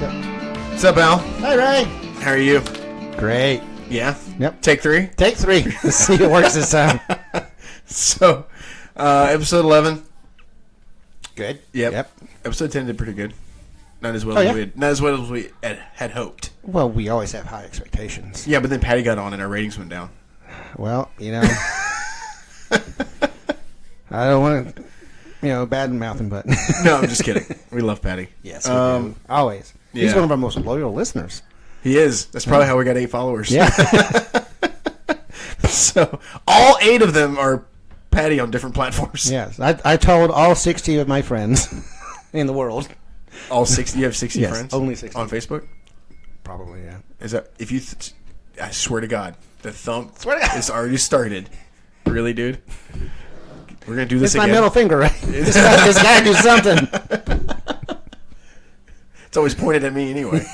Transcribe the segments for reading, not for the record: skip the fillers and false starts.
What's up, Al? Hey, Ray. How are you? Great. Yeah? Yep. Take 3? Take 3. Let's see if it works this time. So, episode 11. Good. Yep. Episode 10 did pretty good. Not as well as we had hoped. Well, we always have high expectations. Yeah, but then Patty got on and our ratings went down. Well, I don't want to, bad mouthing, but. No, I'm just kidding. We love Patty. Yes, we do. Always. He's one of our most loyal listeners. He is. That's probably how we got 8 followers. Yeah. So, all 8 of them are Patty on different platforms. Yes. I told all 60 of my friends in the world. All 60? You have 60 yes, friends? Only 60. On Facebook? Probably, yeah. Is that, if you, I swear to God, the thump is already started. Really, dude? We're going to do this again. It's my middle finger, right? This guy do something. It's always pointed at me anyway.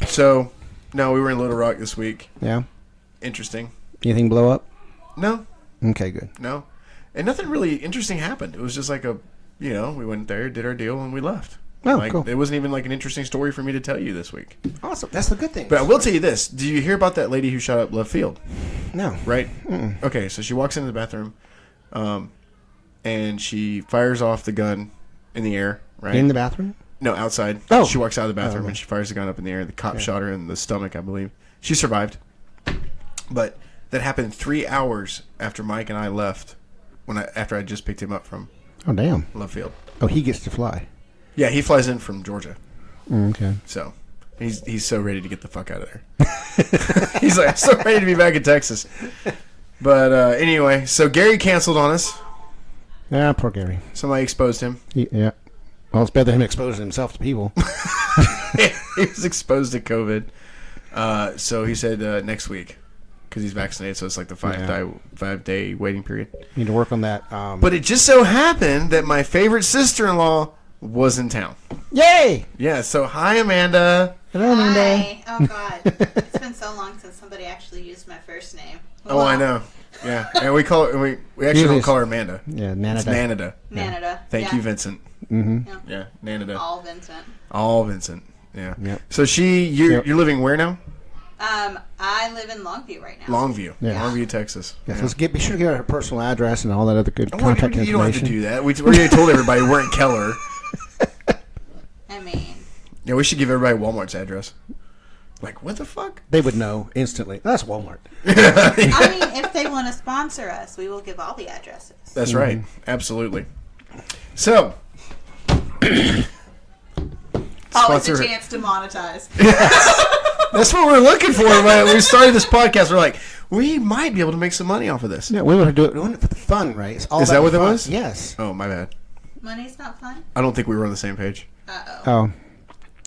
So, no, we were in Little Rock this week. Yeah. Interesting. Anything blow up? No. Okay, good. No. And nothing really interesting happened. It was just like we went there, did our deal, and we left. Oh, cool. It wasn't even like an interesting story for me to tell you this week. Awesome. That's the good thing. But I will tell you this. Did you hear about that lady who shot up left field? No. Right? Mm-mm. Okay, so she walks into the bathroom, and she fires off the gun in the air, right? In the bathroom? No, outside. Oh. She walks out of the bathroom okay. and she fires the gun up in the air. The cop shot her in the stomach, I believe. She survived. But that happened 3 hours after Mike and I left, after I just picked him up from left field. Oh, he gets to fly. Yeah, he flies in from Georgia. Okay. So he's so ready to get the fuck out of there. He's like, I'm so ready to be back in Texas. But anyway, so Gary canceled on us. Yeah, poor Gary. Somebody exposed him. Yeah. Well, it's better than him exposing himself to people. He was exposed to COVID. So he said next week because he's vaccinated. So it's like the 5-day waiting period. Need to work on that. But it just so happened that my favorite sister-in-law was in town. Yay! Yeah. So hi, Amanda. Hello, Amanda. Hi. Oh God, it's been so long since somebody actually used my first name. Oh, I know. Yeah, and we call it. We actually don't call her Amanda. Yeah, Nanada. It's Nanada. Nanada. Thank you, Vincent. Mm-hmm. Yeah. Yeah, Nanada. All Vincent. Yeah. Yep. So you're living where now? I live in Longview right now. Longview. Yeah. Longview, Texas. Yes, let's be sure to get her personal address and all that other good contact information. You don't have to do that. We already told everybody we're in Keller. I mean. Yeah, we should give everybody Walmart's address. Like, what the fuck? They would know instantly. That's Walmart. I mean, if they want to sponsor us, we will give all the addresses. That's right. Absolutely. So. Always a chance to monetize. That's what we're looking for. When we started this podcast, we're like, we might be able to make some money off of this. Yeah, we want to do it. We want it for the fun, right? It's all Is about that what fun. it was? Yes. Oh, my bad. Money's not fun? I don't think we were on the same page. Uh-oh. Oh.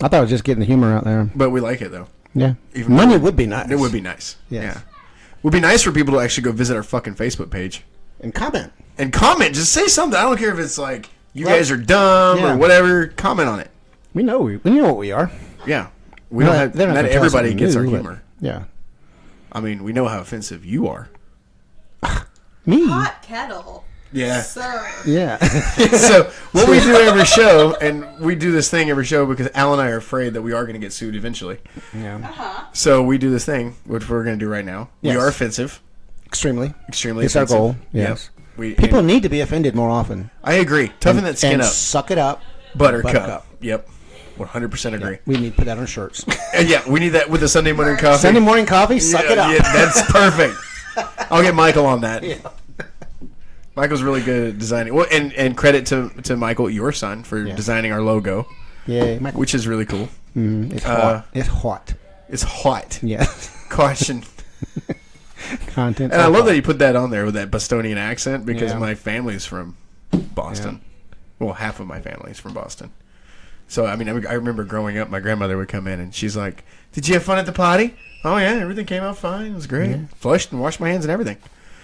I thought it was just getting the humor out there. But we like it, though. Yeah. Even Money would be nice. It would be nice. Yes. Yeah. It would be nice for people to actually go visit our fucking Facebook page. And comment. And comment. Just say something. I don't care if it's like, you guys are dumb or whatever. Comment on it. We know what we are. Yeah. We don't have, not everybody gets our humor. Yeah. I mean, we know how offensive you are. Me? Hot kettle. Yeah. Sir. Yeah. So, what we do every show, and we do this thing every show because Al and I are afraid that we are going to get sued eventually. Yeah. Uh-huh. So, we do this thing, which we're going to do right now. Yes. We are offensive. Extremely. Extremely it's offensive. Our goal. Yes. Yep. People need to be offended more often. I agree. Toughen that skin and up. Suck it up. Buttercup. Yep. 100% agree. Yeah, we need to put that on shirts. Yeah, we need that with the Sunday morning coffee. Sunday morning coffee, suck it up. Yeah, that's perfect. I'll get Michael on that. Yeah. Michael's really good at designing. Well, and credit to Michael, your son, for designing our logo. Yeah, Michael. Which is really cool. It's hot. It's hot. It's hot. Yeah. Caution. Content. And I love that you put that on there with that Bostonian accent because Yeah. my family's from Boston. Yeah. Well, half of my family is from Boston. So, I mean, I remember growing up, my grandmother would come in and she's like, "Did you have fun at the potty?" "Oh, yeah, everything came out fine. It was great. Yeah. Flushed and washed my hands and everything."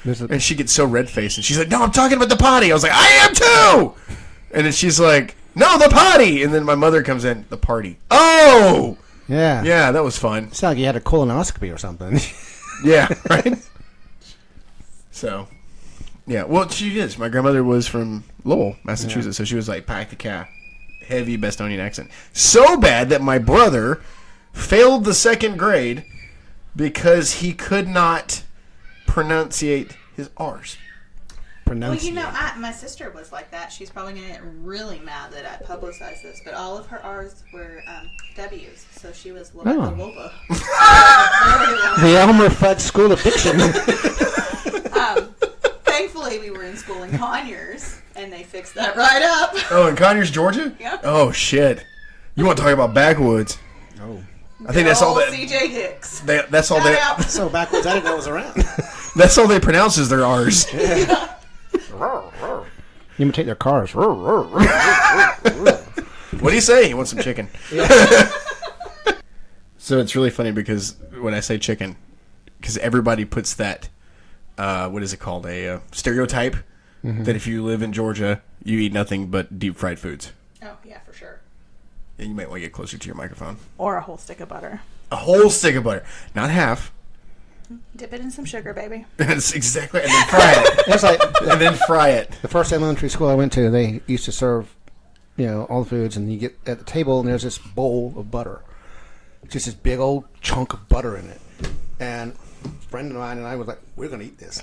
And she gets so red-faced and she's like, "No, I'm talking about the potty." I was like, "I am too!" And then she's like, "No, the potty!" And then my mother comes in, "The party." Oh! Yeah. Yeah, that was fun. It's like you had a colonoscopy or something. Yeah, right? So, yeah. Well, she is. My grandmother was from Lowell, Massachusetts, so she was like, "Pack the cat." heavy Bostonian accent. So bad that my brother failed the 2nd grade because he could not pronunciate his R's. Well, my sister was like that. She's probably going to get really mad that I publicized this, but all of her R's were W's, so she was Wobba. The Elmer Fudd School of Fiction. Thankfully, we were in school in Conyers, and they fixed that right up. Oh, in Conyers, Georgia? Yep. Oh, shit. You want to talk about backwoods? Oh. I think that's all that... C.J. Hicks. That's all they... So backwards, I didn't know it was around. That's all they pronounce is their R's. You imitate their cars. What do you say? You want some chicken? So it's really funny because when I say chicken, because everybody puts that, what is it called? A stereotype that if you live in Georgia, you eat nothing but deep fried foods. Oh, yeah, for sure. And you might want to get closer to your microphone. Or a whole stick of butter. A whole stick of butter. Not half. Dip it in some sugar, baby. That's exactly, and then fry it. It's like And then fry it. the first elementary school I went to, they used to serve, all the foods, and you get at the table, and there's this bowl of butter. Just this big old chunk of butter in it. And a friend of mine and I was like, we're going to eat this.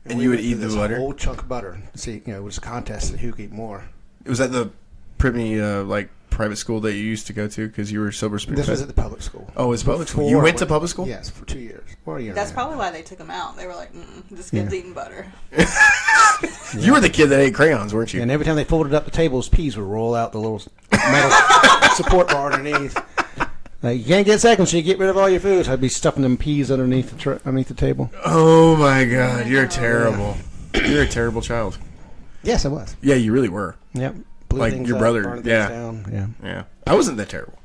And we you would went eat through the this butter? whole chunk of butter. See, it was a contest of who could eat more. Was that the pretty, private school that you used to go to because you were sober spoon This was at the public school. Oh, it was public school. You went to public school? Yes, for 2 years. Or a year. That's probably why they took him out. They were like, this kid's eating butter. You were the kid that ate crayons, weren't you? And every time they folded up the tables, peas would roll out the little metal support bar underneath. Like, you can't get seconds, so you get rid of all your food. So I'd be stuffing them peas underneath the table. Oh my God, you're terrible. You're a terrible child. Yes, I was. Yeah, you really were. Yep. Blew Like things your up, brother, burned yeah. things down. Yeah. Yeah, I wasn't that terrible.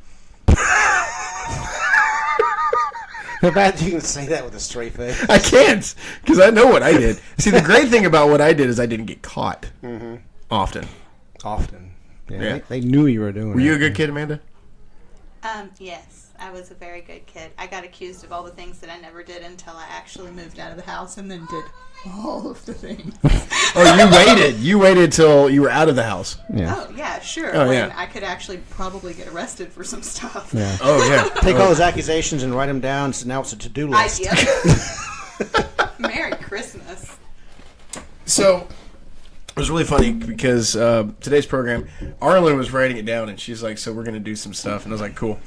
The bad you can say that with a straight face. I can't because I know what I did. See, the great thing about what I did is I didn't get caught often. Often. Yeah. They knew you were doing Were it. you a good kid, Amanda? Yes, I was a very good kid. I got accused of all the things that I never did until I actually moved out of the house and then did all of the things. Oh, you waited. You waited till you were out of the house. Yeah. Oh, yeah, sure. Oh, when yeah. I could actually probably get arrested for some stuff. Yeah. Oh yeah. Take all those accusations and write them down, so now it's a to-do list. Merry Christmas. So it was really funny because today's program, Arlen was writing it down, and she's like, "So we're gonna do some stuff," and I was like, "Cool."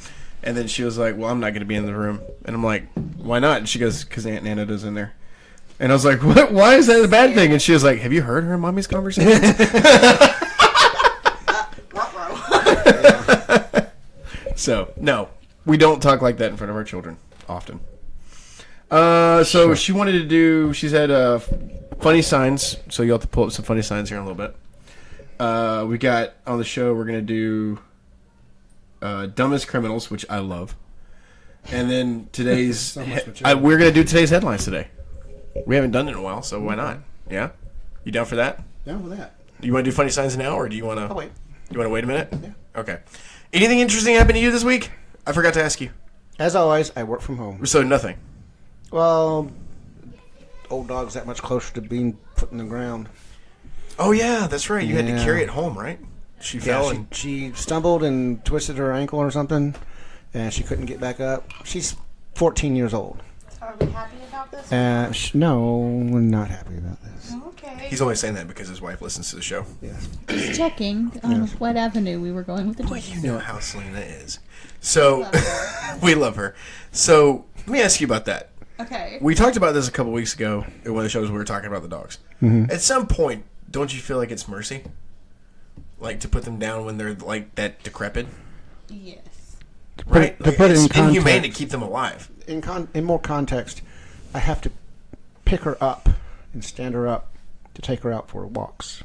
And then she was like, "Well, I'm not gonna be in the room," and I'm like, "Why not?" And she goes, "Because Aunt Nanada's in there." And I was like, "What? Why is that a bad thing?" And she was like, "Have you heard her and Mommy's conversation?" So no, we don't talk like that in front of our children often. So she wanted to do. She's had funny signs. So you'll have to pull up some funny signs here in a little bit. We got on the show. We're gonna do dumbest criminals, which I love. And then today's So much material. we're gonna do today's headlines today. We haven't done it in a while, so why not? Yeah, you down for that? Down with that. Do you want to do funny signs now, or do you want to? I'll wait. You want to wait a minute? Yeah. Okay. Anything interesting happened to you this week? I forgot to ask you. As always, I work from home. So nothing. Well, old dog's that much closer to being put in the ground. Oh yeah, that's right. You had to Yeah. carry it home, right? She fell Yeah, and she stumbled and twisted her ankle or something, and she couldn't get back up. She's 14 years old. Are we happy about this? No, we're not happy about this. Okay. he's only saying that because his wife listens to the show. Yes. Just checking on what avenue we were going with the Well, joke. you know how Selena is. So Love her. we love her. So let me ask you about that. Okay. We talked about this a couple weeks ago in one of the shows we were talking about the dogs. At some point, don't you feel like it's mercy? Like to put them down when they're like that decrepit? Yes. Right? To put it it's in context. inhumane to keep them alive. In more context, I have to pick her up and stand her up to take her out for walks.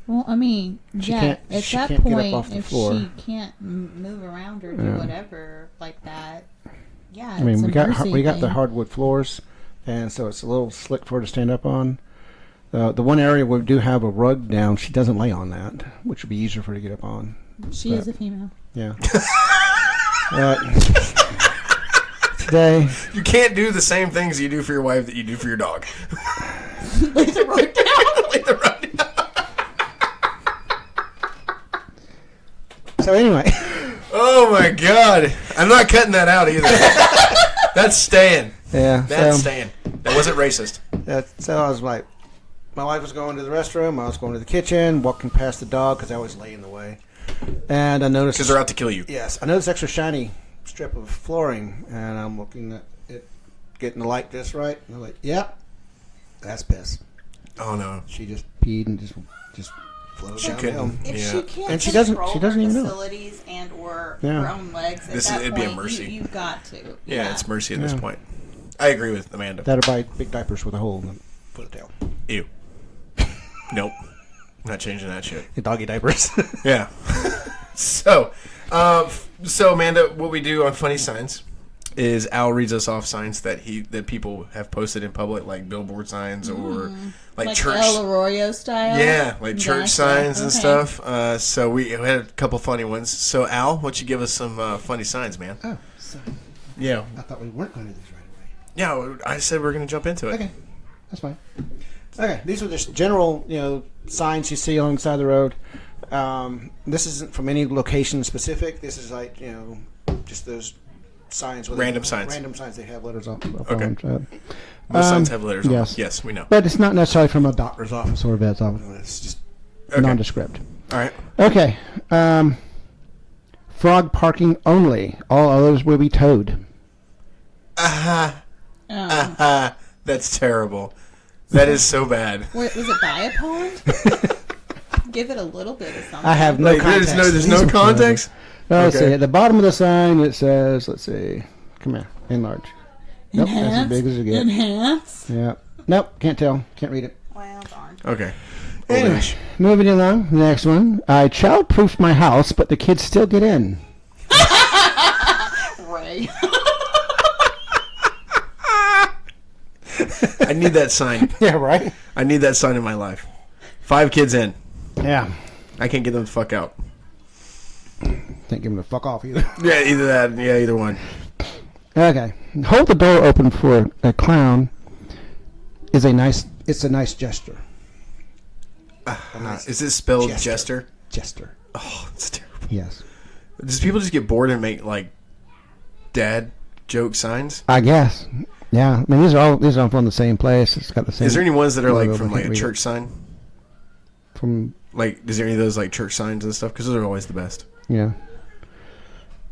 Well, I mean, She yeah, can't- at she that can't get up point, off the if floor. she can't move around or do Yeah. whatever like that, yeah, I mean, it's we a got mercy we got the thing. hardwood floors, and so it's a little slick for her to stand up on. The one area where we do have a rug down, she doesn't lay on that, which would be easier for her to get up on. She is a female. Yeah. Today, You can't do the same things you do for your wife that you do for your dog. Lay the rug down. Lay the rug down. So anyway. Oh my God! I'm not cutting that out either. That's staying. Yeah. That's staying. That wasn't racist. So I was like, my wife was going to the restroom. I was going to the kitchen, walking past the dog because I always lay in the way. And I noticed... Because they're out to kill you. Yes. I noticed this extra shiny strip of flooring, and I'm looking at it, getting the light just right. And I'm like, yep, that's piss. Oh, no. She just peed and just floated downhill. If she can't And she control doesn't even know. facilities and or Yeah. her own legs, It'd be a mercy. You've got to. Yeah, it's mercy at this point. I agree with Amanda. That'll buy big diapers with a hole in the foot of tail. Ew. Nope. Not changing that shit. Doggy diapers. Yeah. So Amanda, what we do on Funny Signs is Al reads us off signs that people have posted in public, like billboard signs or like church. El Arroyo style? Yeah, like church Gotcha. signs and Okay. stuff. So we had a couple funny ones. So Al, why don't you give us some funny signs, man? Oh, sorry. Yeah. I thought we weren't going to do this right away. Yeah, I said we're going to jump into it. Okay, that's fine. Okay, these are just general, signs you see alongside the road. This isn't from any location specific. This is like, just those signs. Random signs. Random signs they have letters on. Okay. Most signs have letters on them. yes. Yes, we know. But it's not necessarily from a doctor's office or a vet's office. It's just nondescript. All right. Okay. Frog parking only. All others will be towed. That's terrible. That is so bad. Was it by a pond? Give it a little bit of something. I have no Like, context. there's no context? Let's Okay. see. At the bottom of the sign, it says, let's see. Come here. Enlarge. Nope, that's as big as it gets. Enhance. Yeah. Nope, can't tell. Can't read it. Well, darn. Okay. Anyway, moving along. Next one. I child-proofed my house, but the kids still get in. Ray. I need that sign. Yeah, right? I need that sign in my life. 5 kids in. Yeah. I can't get them the fuck out. Can't give them the fuck off either. Yeah, either that. Yeah, either one. Okay. Hold the door open for a clown it's a nice gesture. Is this spelled Jester. Jester? Jester. Oh, it's terrible. Yes. Does people just get bored and make like dad joke signs? I guess. Yeah. I mean, these are all from the same place. It's got the same. Is there any ones that are like logo, from but I like can't a read church it. sign? From Like, is there any of those like church signs and stuff? Because those are always the best. yeah.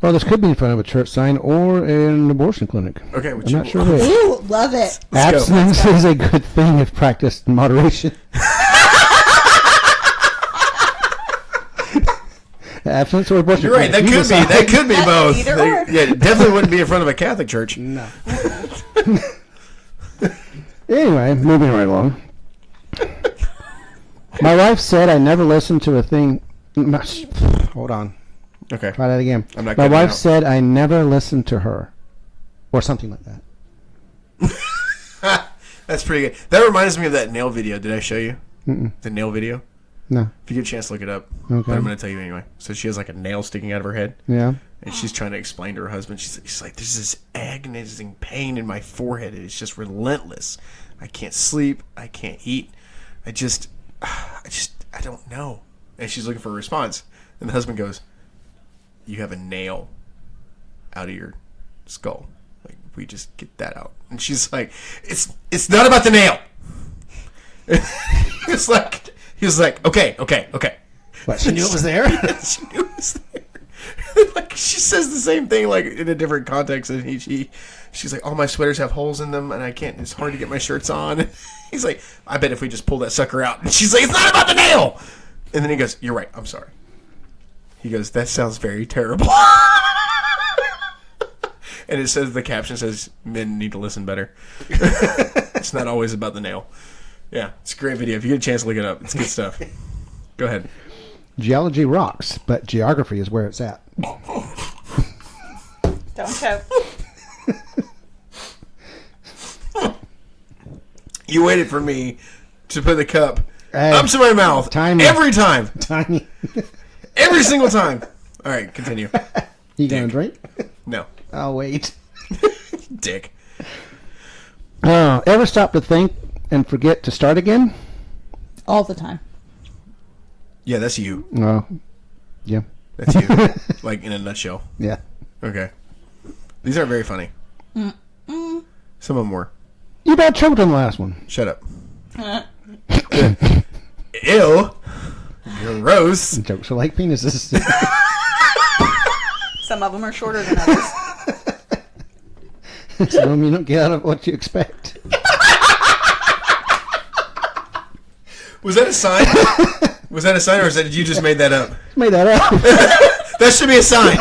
Well, this could be in front of a church sign or an abortion clinic. Okay, I'm not sure which. Ooh, love it. Let's go. Abstinence is a good thing if practiced in moderation. Abstinence or abortion. You're right. That clinic. could be. That could be both. Either or. Yeah, it definitely wouldn't be in front of a Catholic church. No. Anyway, moving right along. My wife said I never listened to a thing. Hold on. Okay. Try that again. I'm not My cutting wife it out. said I never listened to her. Or something like that. That's pretty good. That reminds me of that nail video. Did I show you? The nail video? No. If you get a chance, look it up. Okay. But I'm going to tell you anyway. So she has like a nail sticking out of her head. Yeah. And she's trying to explain to her husband. She's like, there's this agonizing pain in my forehead. It's just relentless. I can't sleep. I can't eat. I don't know. And she's looking for a response. And the husband goes, you have a nail out of your skull. Like, we just get that out. And she's like, it's not about the nail. He was like, okay. What, she knew it was there? She knew it was there. Like, she says the same thing, like, in a different context. And she's like, all my sweaters have holes in them, and it's hard to get my shirts on. He's like, I bet if we just pull that sucker out. And she's like, it's not about the nail. And then he goes, you're right, I'm sorry. He goes, that sounds very terrible. And it says, the caption says, men need to listen better. It's not always about the nail. Yeah, it's a great video. If you get a chance, look it up. It's good stuff. Go ahead. Geology rocks, but geography is where it's at. Don't choke. You waited for me to put the cup Hey, up to my mouth timing. every time. Tiny. Every single time. All right, continue. You gonna drink? No. I'll wait. Dick. Ever stop to think and forget to start again? All the time. Yeah, that's you. No. Yeah. That's you. Like, in a nutshell. Yeah. Okay. These aren't very funny. Some of them were. You about choked on the last one. Shut up. Ew. Gross. Jokes are like penises. Some of them are shorter than others. Some of them you don't get out of what you expect. Was that a sign? Was that a sign, or did you just made that up? Made that up. That should be a sign.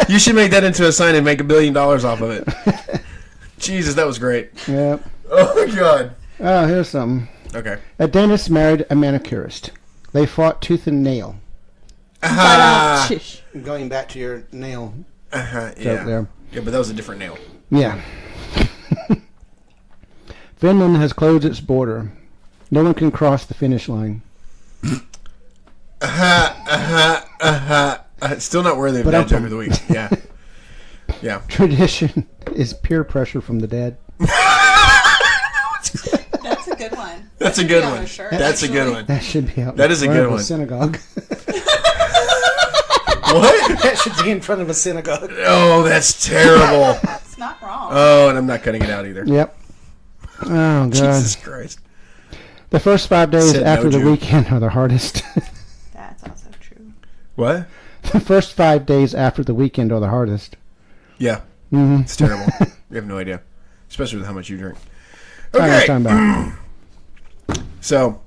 You should make that into a sign and make $1 billion off of it. Jesus, that was great. Yeah. Oh, my God. Oh, here's something. Okay. A dentist married a manicurist. They fought tooth and nail. Shish. Going back to your nail Yeah. joke there. Yeah, but that was a different nail. Yeah. Finland has closed its border. No one can cross the finish line. Still not worthy of But that I'm joke from- of the week. Yeah. Yeah. Tradition is peer pressure from the dead. That's a good one. That's a should good be on one. a shirt, That's a good actually. one. That should be out. That in is a front good of one. Synagogue. What? That should be in front of a synagogue. Oh, that's terrible. That's not wrong. Oh, and I'm not cutting it out either. Yep. Oh god. Jesus Christ. The first 5 days Said after no the Jew. weekend are the hardest. That's also true. What? The first 5 days after the weekend are the hardest. Yeah. Mm-hmm. It's terrible. You have no idea. Especially with how much you drink. I know what Okay. I'm talking about. So,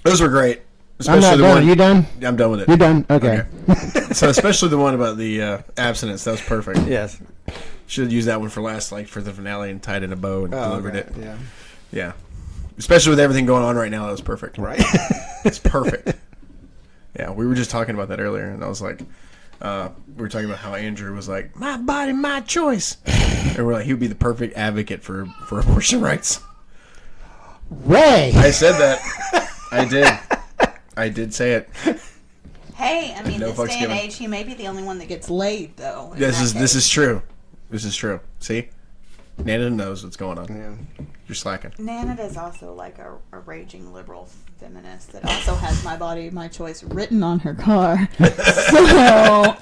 those were great. I'm not the done. one. Are you done? I'm done with it. You're done? Okay. So, especially the one about the abstinence. That was perfect. Yes. Should have used that one for last, like for the finale, and tied in a bow and delivered it. Yeah. Yeah. Especially with everything going on right now, that was perfect. Right. It's perfect. Yeah, we were just talking about that earlier, and I was like, we were talking about how Andrew was like, my body, my choice. And we're like, he would be the perfect advocate for abortion rights. Ray. I said that. I did. I did say it. Hey, I mean, No this fucks day and given. age, he may be the only one that gets laid, though. in This that is case. true. This is true. See? Nana knows what's going on. Yeah. You're slacking. Nanada is also like a raging liberal feminist that also has "My Body, My Choice" written on her car. So,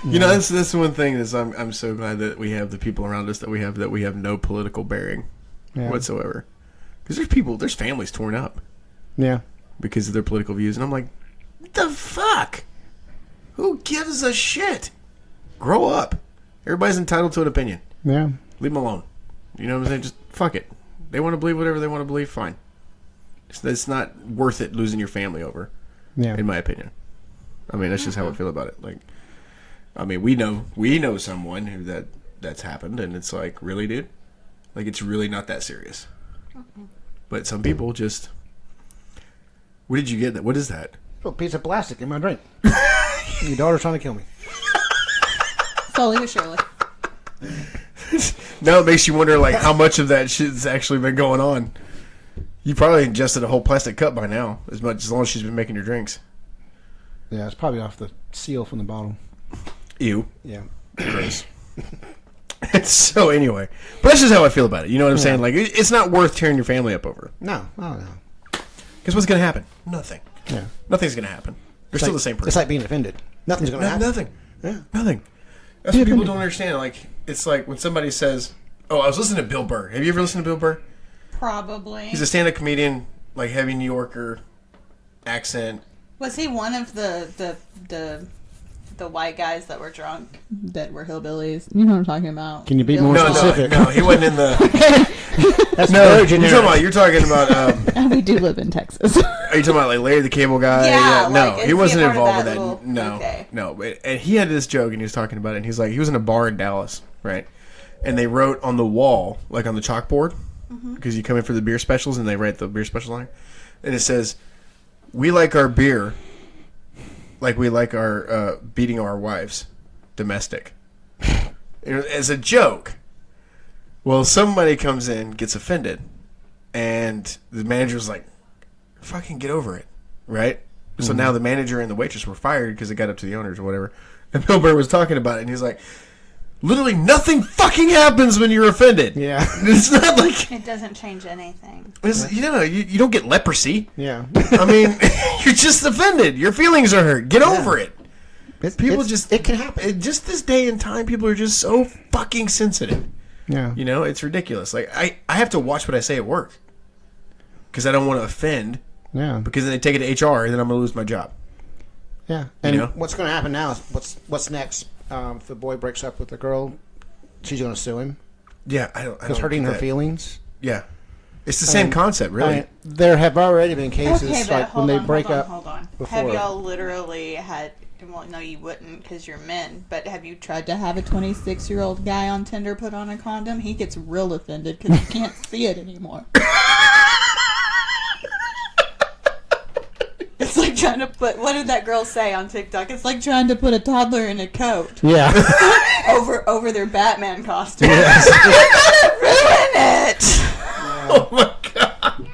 You know, that's the one thing is I'm so glad that we have the people around us that we have no political bearing whatsoever. Because there's families torn up Yeah. because of their political views, and I'm like, what the fuck? Who gives a shit? Grow up. Everybody's entitled to an opinion. Yeah. Leave them alone. You know what I'm saying? Just fuck it. They want to believe whatever they want to believe. Fine. It's not worth it losing your family over, Yeah. in my opinion. I mean, that's just how I feel about it. Like, I mean, we know someone who that's happened, and it's like, really, dude? Like, it's really not that serious. But some people just. Where did you get that? What is that? A piece of plastic in my drink. Your daughter's trying to kill me. slowly but surely. Now it makes you wonder, like, how much of that shit's actually been going on. You probably ingested a whole plastic cup by now, as long as she's been making your drinks. Yeah, it's probably off the seal from the bottle. Ew. Yeah. Gross. So anyway, but that's just how I feel about it. You know what I'm saying? Like, it's not worth tearing your family up over. No. Oh, no. Because what's going to happen? Nothing. Yeah. Nothing's going to happen. They're still the same person. It's like being offended. Nothing's going to happen. Nothing. Yeah. Nothing. That's what people don't understand. Like, it's like when somebody says, "Oh, I was listening to Bill Burr." Have you ever listened to Bill Burr? Probably. He's a stand-up comedian, like heavy New Yorker accent. Was he one of the white guys that were drunk, that were hillbillies? You know what I'm talking about? Can you be more No, specific? no, he wasn't in the. That's No, very you're generic. talking about. And we do live in Texas. Are you talking about like Larry the Cable Guy? Yeah, No, like, is he he wasn't a part of involved with that that. little- No, okay. no. And he had this joke, and he was talking about it. And he's like, he was in a bar in Dallas, right? And they wrote on the wall, like on the chalkboard, because you come in for the beer specials, and they write the beer specials on it, and it says, "We like our beer, like we like our beating our wives, domestic." As a joke. Well, somebody comes in, gets offended, and the manager's like, fucking get over it, right? So now the manager and the waitress were fired because it got up to the owners or whatever. And Bill Burr was talking about it, and he's like, Literally nothing fucking happens when you're offended. Yeah. It's not like... It doesn't change anything. You don't get leprosy. Yeah. I mean, you're just offended. Your feelings are hurt. Get over it. It can happen. Just this day and time, people are just so fucking sensitive. Yeah. You know, it's ridiculous. Like, I have to watch what I say at work. Because I don't want to offend. Yeah. Because then they take it to HR, and then I'm going to lose my job. Yeah. And know? what's going to happen now is what's next? If the boy breaks up with the girl, she's going to sue him. Yeah, I don't. Because hurting her feelings. Yeah, it's the same concept, really. There have already been cases when they break up. Hold on. Before. Have y'all literally had? Well, no, you wouldn't because you're men. But have you tried to have a 26-year-old guy on Tinder put on a condom? He gets real offended because he can't see it anymore. It's like trying to put. What did that girl say on TikTok? It's like trying to put a toddler in a coat. Yeah. over their Batman costume. Yes. Ruin it. Oh my god!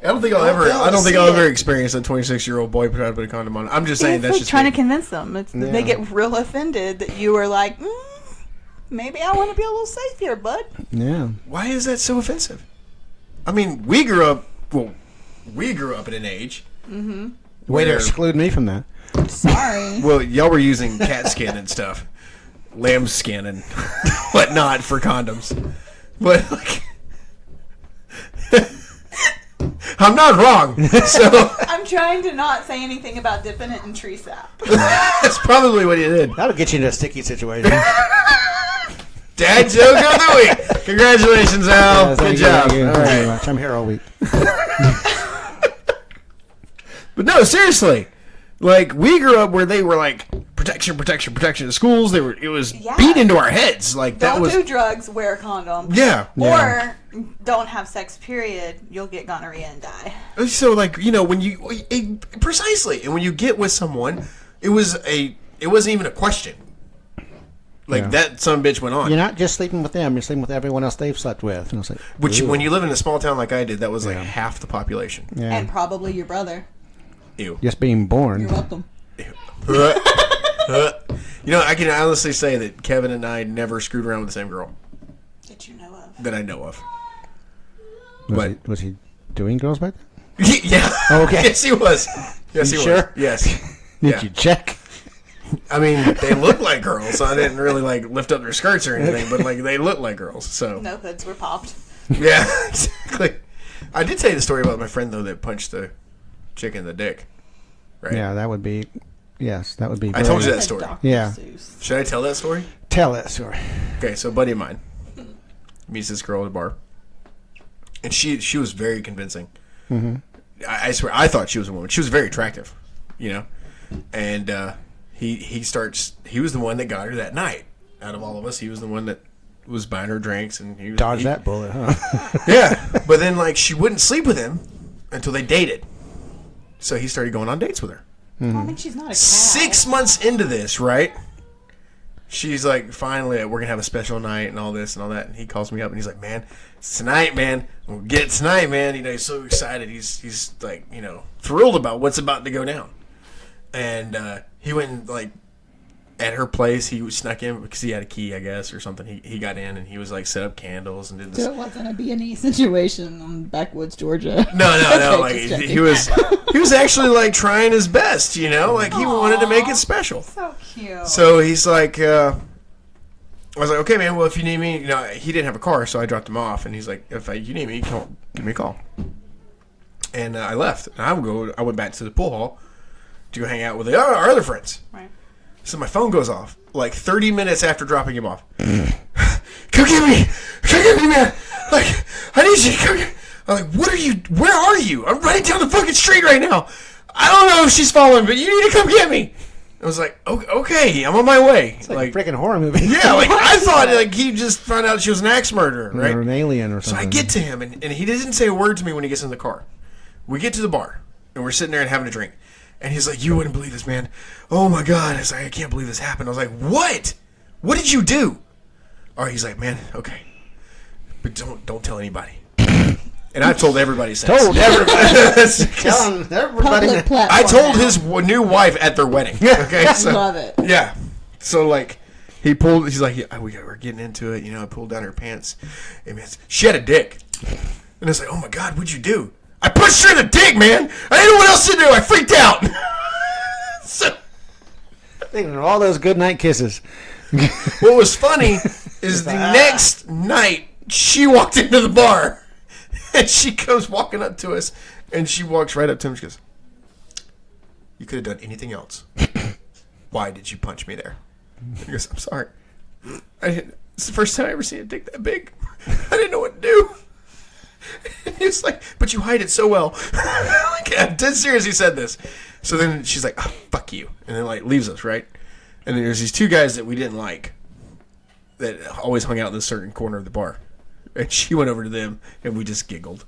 I don't think I'll ever experience a 26-year-old boy trying to put a condom on. I'm just saying it's that's like just trying to convince them. They get real offended that you were like, maybe I want to be a little safe here, bud. Yeah. Why is that so offensive? I mean, we grew up at an age. Mm-hmm. Way to exclude me from that. Sorry. Well, y'all were using cat skin and stuff, lamb skin and whatnot for condoms, but like, I'm not wrong. So I'm trying to not say anything about dipping it in tree sap. that's probably what you did. That'll get you into a sticky situation. Dad joke of the week. Congratulations, Al. Good job. Thank you all very right. much. I'm here all week. But no, seriously. Like, we grew up where they were like, protection in schools. It was beat into our heads. Like, don't do drugs, wear a condom. Yeah. Or don't have sex, period. You'll get gonorrhea and die. So, like, you know, precisely. And when you get with someone, it wasn't even a question. Like, that son of a bitch went on. You're not just sleeping with them. You're sleeping with everyone else they've slept with. And it's like, when you live in a small town like I did, that was like half the population. Yeah. And probably your brother. Ew. Just being born. You're welcome. You know, I can honestly say that Kevin and I never screwed around with the same girl. That you know of. That I know of. Was he doing girls back then? Yeah. Oh, okay. Yes, he was. Yes, he was. Sure? Yes. Did you check? I mean, they look like girls, so I didn't really like lift up their skirts or anything, but like they look like girls. So no hoods were popped. Yeah, exactly. I did tell you the story about my friend though that punched the chick in the dick. Right? Yeah, that would be. Yes, that would be. I told you that story. Yeah. Should I tell that story? Tell that story. Okay, so a buddy of mine meets this girl at a bar, and she was very convincing. Mm-hmm. I swear, I thought she was a woman. She was very attractive, you know, and he was the one that got her that night. Out of all of us, he was the one that was buying her drinks, and he dodged that bullet, huh? Yeah, but then like she wouldn't sleep with him until they dated, so he started going on dates with her. Mm-hmm. Well, I mean, she's not a cow. 6 months into this, right? She's like, finally, we're gonna have a special night and all this and all that. And he calls me up and he's like, "Man, it's tonight, man. We'll get it tonight, man." You know, he's so excited. He's like, you know, thrilled about what's about to go down. And he went and, like, at her place, he snuck in because he had a key, I guess, or something. He got in and he was like set up candles and did this. So it wasn't a B&E situation in backwoods Georgia. No. Like he was actually like trying his best, you know, like he wanted to make it special. So cute. So he's like, I was like, okay, man. Well, if you need me, you know, he didn't have a car, so I dropped him off, and he's like, if you need me, give me a call. And I left, and I went back to the pool hall to go hang out with our other friends. Right. So my phone goes off like 30 minutes after dropping him off. Come get me, man! Like, I need you to come get. I'm like, where are you? I'm running down the fucking street right now. I don't know if she's following, but you need to come get me. I was like, okay, I'm on my way. It's like a freaking horror movie. Yeah, like I thought like he just found out she was an axe murderer, right? Or an alien or something. So I get to him, and he doesn't say a word to me when he gets in the car. We get to the bar, and we're sitting there and having a drink. And he's like, "You wouldn't believe this, man. Oh, my God." I was like, "I can't believe this happened." I was like, "What? What did you do?" All right, he's like, "Man, okay. But don't tell anybody." And I've told everybody since. Told everybody. I told his new wife at their wedding. Okay, I love it. Yeah. So, like, He's like, yeah, we're getting into it. I pulled down her pants. Hey, man, she had a dick. And I was like, oh, my God, what'd you do? I punched her in the dick, man. I didn't know what else to do. I freaked out. So, Thinking of all those good night kisses. what was funny is the next night, she walked into the bar. And she comes walking up to us. And she walks right up to him. She goes, you could have done anything else. Why did you punch me there? He goes, I'm sorry. It's the first time I ever seen a dick that big. I didn't know what to do. And he's like, but you hide it so well. Like, I'm dead serious he said this. So then she's like, oh, fuck you. And then like leaves us, right? And then there's these two guys that we didn't like that always hung out in this certain corner of the bar. And she went over to them and we just giggled.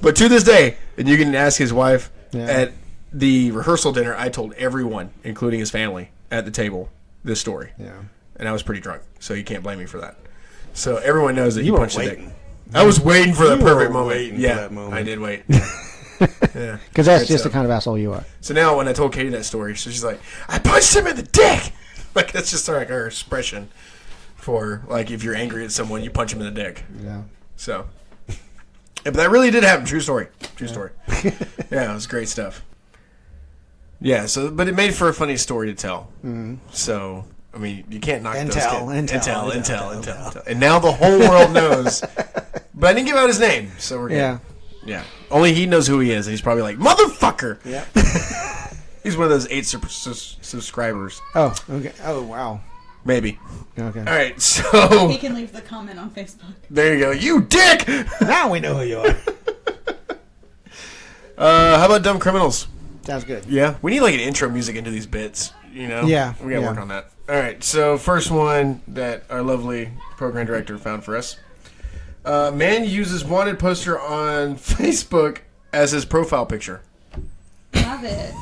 But to this day, and you can ask his wife, at the rehearsal dinner, I told everyone, including his family, at the table, this story. Yeah. And I was pretty drunk, so you can't blame me for that. So everyone knows that You he were punched the waiting. dick. I was waiting for the You perfect were moment. waiting for Yeah, that moment. I did wait. Yeah. Because that's Great just the stuff. kind of asshole you are. So now when I told Katie that story, so she's like, I punched him in the dick! Like, that's just like her expression for, like, if you're angry at someone, you punch him in the dick. Yeah. So, yeah, but that really did happen. True story. True story. Yeah, it was great stuff. Yeah, so, but it made for a funny story to tell. Mm-hmm. So, I mean, you can't knock those kids. Intel. And now the whole world knows. But I didn't give out his name, so we're good. Yeah. Yeah. Only he knows who he is, and he's probably like, motherfucker! Yeah. He's one of those 8 subscribers. Oh, okay. Oh, wow. Maybe. Okay. All right, so He can leave the comment on Facebook. there you go. You dick! Now we know who you are. How about Dumb Criminals? Sounds good. Yeah, we need like an intro music into these bits. Yeah, we gotta work on that. All right, so first one that our lovely program director found for us. Man uses wanted poster on Facebook as his profile picture. Love it.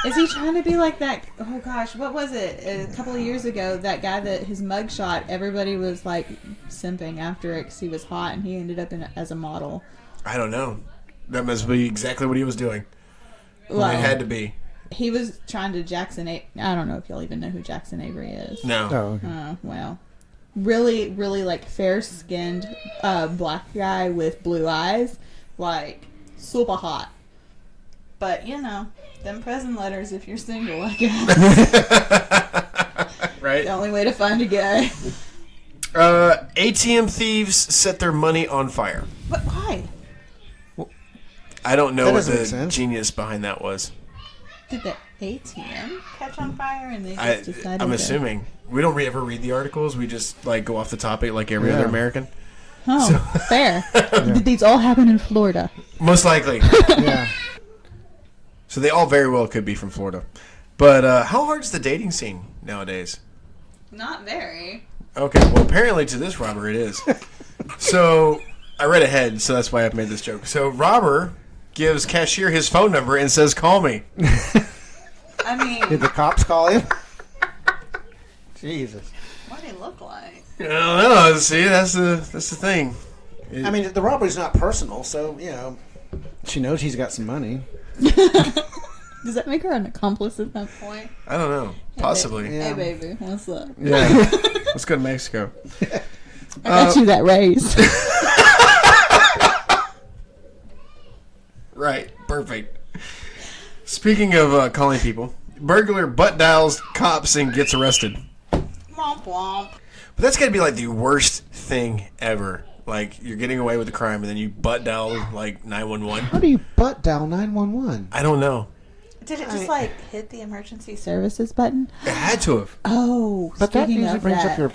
Is he trying to be like that? Oh gosh, what was it? A couple of years ago, that guy that his mugshot, everybody was like simping after it because he was hot, and he ended up as a model. I don't know. That must be exactly what he was doing. Well, It had to be. He was trying to I don't know if y'all even know who Jackson Avery is. No. Oh, okay. Well, really, really like fair-skinned black guy with blue eyes, like super hot. But them prison letters if you're single, I guess. Right. The only way to find a guy. ATM thieves set their money on fire. But why? I don't know That what doesn't make the sense. genius behind that was. Did the ATM catch on fire and they just decided I'm to... assuming. We don't ever read the articles. We just like go off the topic like every other American. Oh, fair. Did these all happen in Florida? Most likely. Yeah. So they all very well could be from Florida. But how hard is the dating scene nowadays? Not very. Okay, well apparently to this robber it is. So I read ahead, so that's why I've made this joke. So robber gives cashier his phone number and says, call me. I mean, Did the cops call him? Jesus. what do they look like? I don't know. See, that's the thing. I mean, the robbery's not personal, so, she knows he's got some money. Does that make her an accomplice at that point? I don't know. Possibly. Yeah. Hey, baby, what's up? Yeah. Let's go to Mexico. I got you that raise. Right. Perfect. Speaking of calling people, burglar butt dials cops and gets arrested. Womp womp. But that's got to be like the worst thing ever. Like, you're getting away with the crime and then you butt dial, like, 911. How do you butt dial 911? I don't know. Did it just hit the emergency services button? It had to have. Oh, But that speaking usually of brings that, up your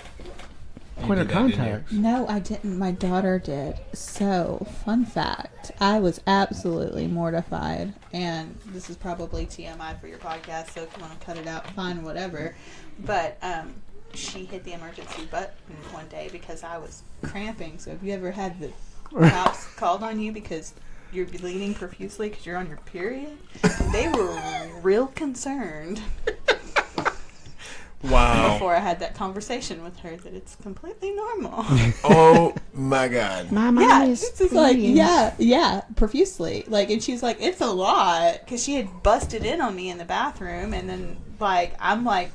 point of did that, didn't you? contact. No, I didn't. My daughter did. So, fun fact, I was absolutely mortified. And this is probably TMI for your podcast, so if you want to cut it out, fine, whatever. But she hit the emergency button one day because I was cramping. So, have you ever had the cops called on you because you're bleeding profusely because you're on your period? They were real concerned. Wow. Before I had that conversation with her that it's completely normal. Oh my God. My Yeah, mind it's just like, yeah, profusely. Like, and she's like, it's a lot, because she had busted in on me in the bathroom, and then, like, I'm like,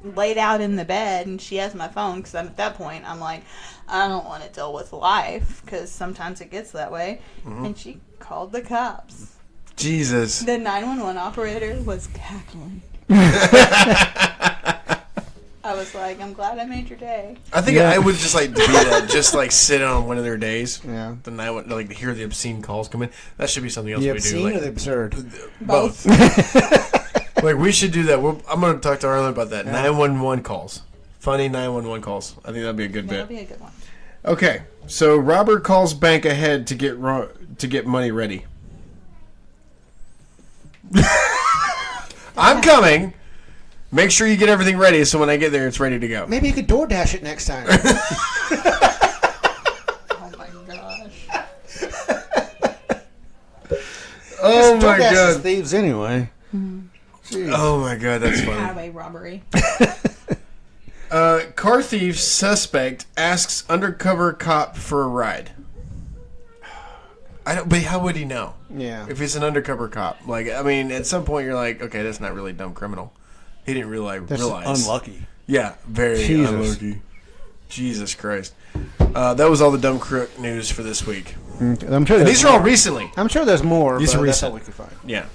laid out in the bed, and she has my phone, because at that point, I'm like, I don't want to deal with life, because sometimes it gets that way, and she called the cops. Jesus. The 911 operator was cackling. I was like, I'm glad I made your day. I think I would just like to be that, just like sit on one of their days. Yeah. The night, like to hear the obscene calls come in. That should be something else The we do. obscene Like, or the absurd? both. Like we should do that. I'm going to talk to Arlen about that. 911 calls, funny 911 calls. I think that'd be a good That'll bit. be a good one. Okay, so Robert calls bank ahead to get money ready. I'm coming. Make sure you get everything ready so when I get there, it's ready to go. Maybe you could DoorDash it next time. Oh my gosh. Oh my DoorDash is God. thieves anyway. Jeez. Oh my God, that's funny. Highway robbery. Car thief suspect asks undercover cop for a ride. But how would he know? Yeah. If it's an undercover cop. Like, I mean, at some point you're like, okay, that's not really a dumb criminal. He didn't realize. That's unlucky. Yeah, very Jesus. unlucky. Jesus Christ. That was all the dumb crook news for this week. Okay. I'm sure And there's these are all more. recently. I'm sure there's more. These but are that's all recent. we could find. Yeah.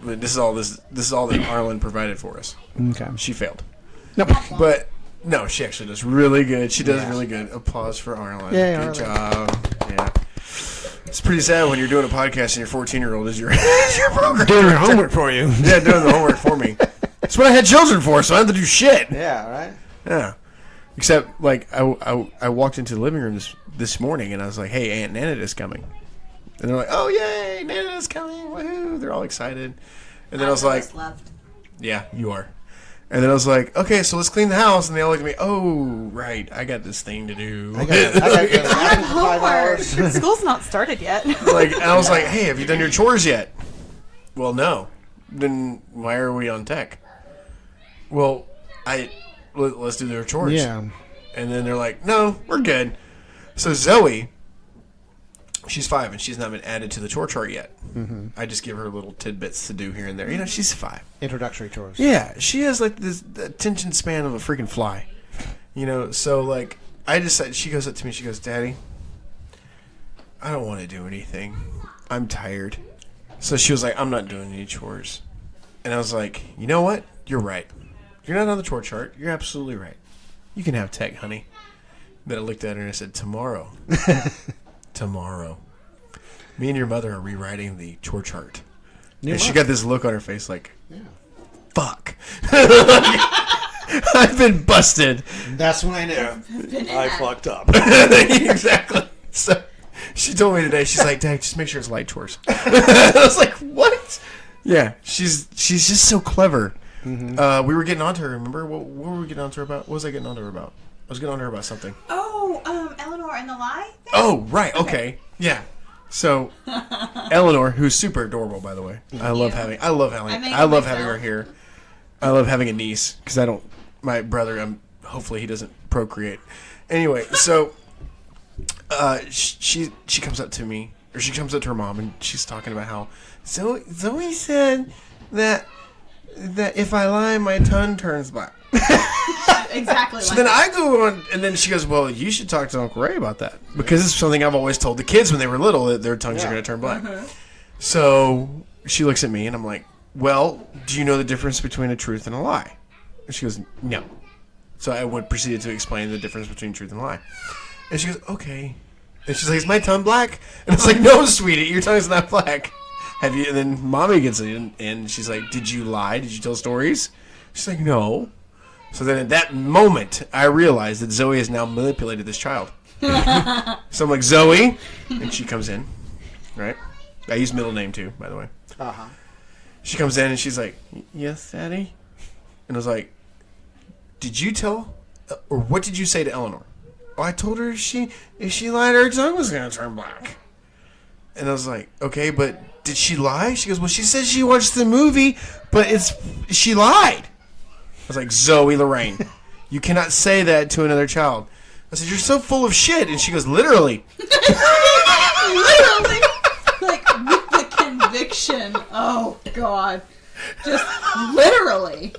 But this is all that Arlen provided for us. Okay. She failed. Nope. But no, she actually does really good. She does Yeah. really good. Applause for Arlen. Yeah, good Arlen. job. Yeah. It's pretty sad when you're doing a podcast and your 14-year-old is your program. Doing your homework for you. Yeah, doing the homework for me. That's what I had children for, so I don't have to do shit. Yeah, right? Yeah. Except, like, I walked into the living room this morning and I was like, hey, Aunt Nanada's coming. And they're like, oh, yay, Nanada's coming. Woohoo. They're all excited. And then I was like, left. yeah, you are. And then I was like, okay, so let's clean the house. And they all looked at me, oh, right, I got this thing to do. I got to I have 5 homework. hours. School's not started yet. Like, and I was like, hey, have you done your chores yet? Well, no. Then why are we on tech? Well, let's do their chores. Yeah. And then they're like, no, we're good. So Zoe, she's 5 and she's not been added to the chore chart yet. Mm-hmm. I just give her little tidbits to do here and there. You know, she's 5. Introductory chores. Yeah, she has like this attention span of a freaking fly. You know, so like I decided, she goes up to me, she goes, Daddy, I don't want to do anything. I'm tired. So she was like, I'm not doing any chores. And I was like, you know what? You're right. You're not on the chore chart. You're absolutely right. You can have tech, honey. Then I looked at her and I said, tomorrow. Tomorrow. Me and your mother are rewriting the chore chart. And she got this look on her face like, fuck. I've been busted. That's when I knew. I fucked up. Exactly. So she told me today, she's like, Dad, just make sure it's light chores. I was like, what? Yeah, she's just so clever. Mm-hmm. We were getting onto her, remember? What were we getting onto her about? What was I getting onto her about? I was getting onto her about something. Oh, Eleanor and the Lie thing? Oh, right. Okay. Yeah. So, Eleanor, who's super adorable, by the way. I love having her here. I love having a niece because my brother, hopefully he doesn't procreate. Anyway, so she comes up to me, or she comes up to her mom, and she's talking about how Zoe said that if I lie, my tongue turns black. Exactly. So then I go on, and then she goes, well, you should talk to Uncle Ray about that. Because it's something I've always told the kids when they were little, that their tongues are going to turn black. So she looks at me, and I'm like, well, do you know the difference between a truth and a lie? And she goes, no. So I proceeded to explain the difference between truth and lie. And she goes, okay. And she's like, is my tongue black? And I was like, no, sweetie, your tongue's not black. Have you? And then Mommy gets in, and she's like, did you lie? Did you tell stories? She's like, no. So then at that moment, I realized that Zoe has now manipulated this child. So I'm like, Zoe. And she comes in, right? I use middle name too, by the way. Uh-huh. She comes in and she's like, yes, Daddy? And I was like, did you tell, or what did you say to Eleanor? Well, I told her if she lied, her tongue was going to turn black. And I was like, okay, but did she lie? She goes, well, she said she watched the movie, but she lied. was like, Zoe Lorraine, you cannot say that to another child. I said, you're so full of shit. And she goes, literally. Literally. Like, with the conviction. Oh, God. Just literally.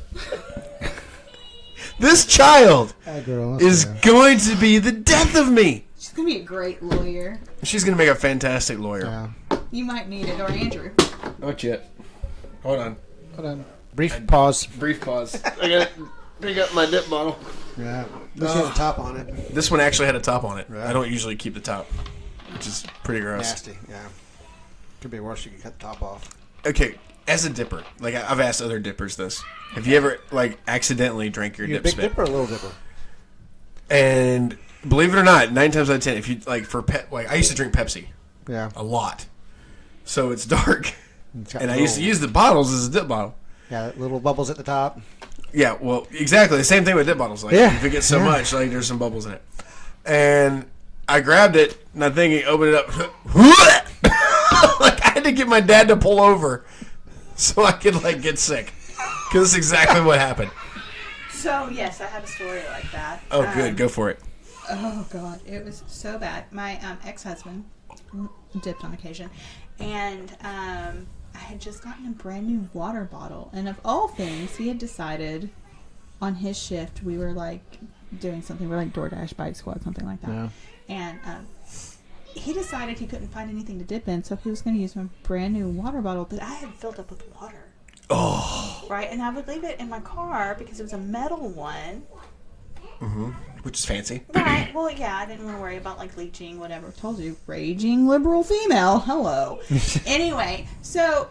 This child girl, is going to be the death of me. She's going to be a great lawyer. She's going to make a fantastic lawyer. Yeah. You might need it, or Andrew. Not yet. Hold on. Brief pause. Brief pause. I got to pick up my dip bottle. Yeah. This has a top on it. This one actually had a top on it. Right. I don't usually keep the top, which is pretty gross. Nasty. Yeah. Could be worse. You could cut the top off. Okay, as a dipper, like I've asked other dippers this. Have you ever like accidentally drank your You a dip big spit? dipper or a little dipper? And believe it or not, 9 times out of 10, if you like I used to drink Pepsi Yeah. a lot, so it's dark, It's got and I little- used to use the bottles as a dip bottle. Yeah, little bubbles at the top. Yeah, well, exactly the same thing with dip bottles. Like Yeah, if it gets so yeah. much, like there's some bubbles in it. And I grabbed it, and I think he opened it up. Like I had to get my dad to pull over so I could like get sick, because that's exactly what happened. So, yes, I have a story like that. Oh, good, go for it. Oh, God. It was so bad. My ex-husband dipped on occasion, and I had just gotten a brand new water bottle. And of all things, he had decided on his shift, we were like doing something, we were like DoorDash, Bike Squad, something like that. Yeah. And he decided he couldn't find anything to dip in, so he was going to use my brand new water bottle that I had filled up with water. Oh. Right? And I would leave it in my car because it was a metal one. Mm-hmm. Which is fancy. Right. Well, yeah, I didn't want to worry about like leaching, whatever. Told you, raging liberal female. Hello. Anyway, so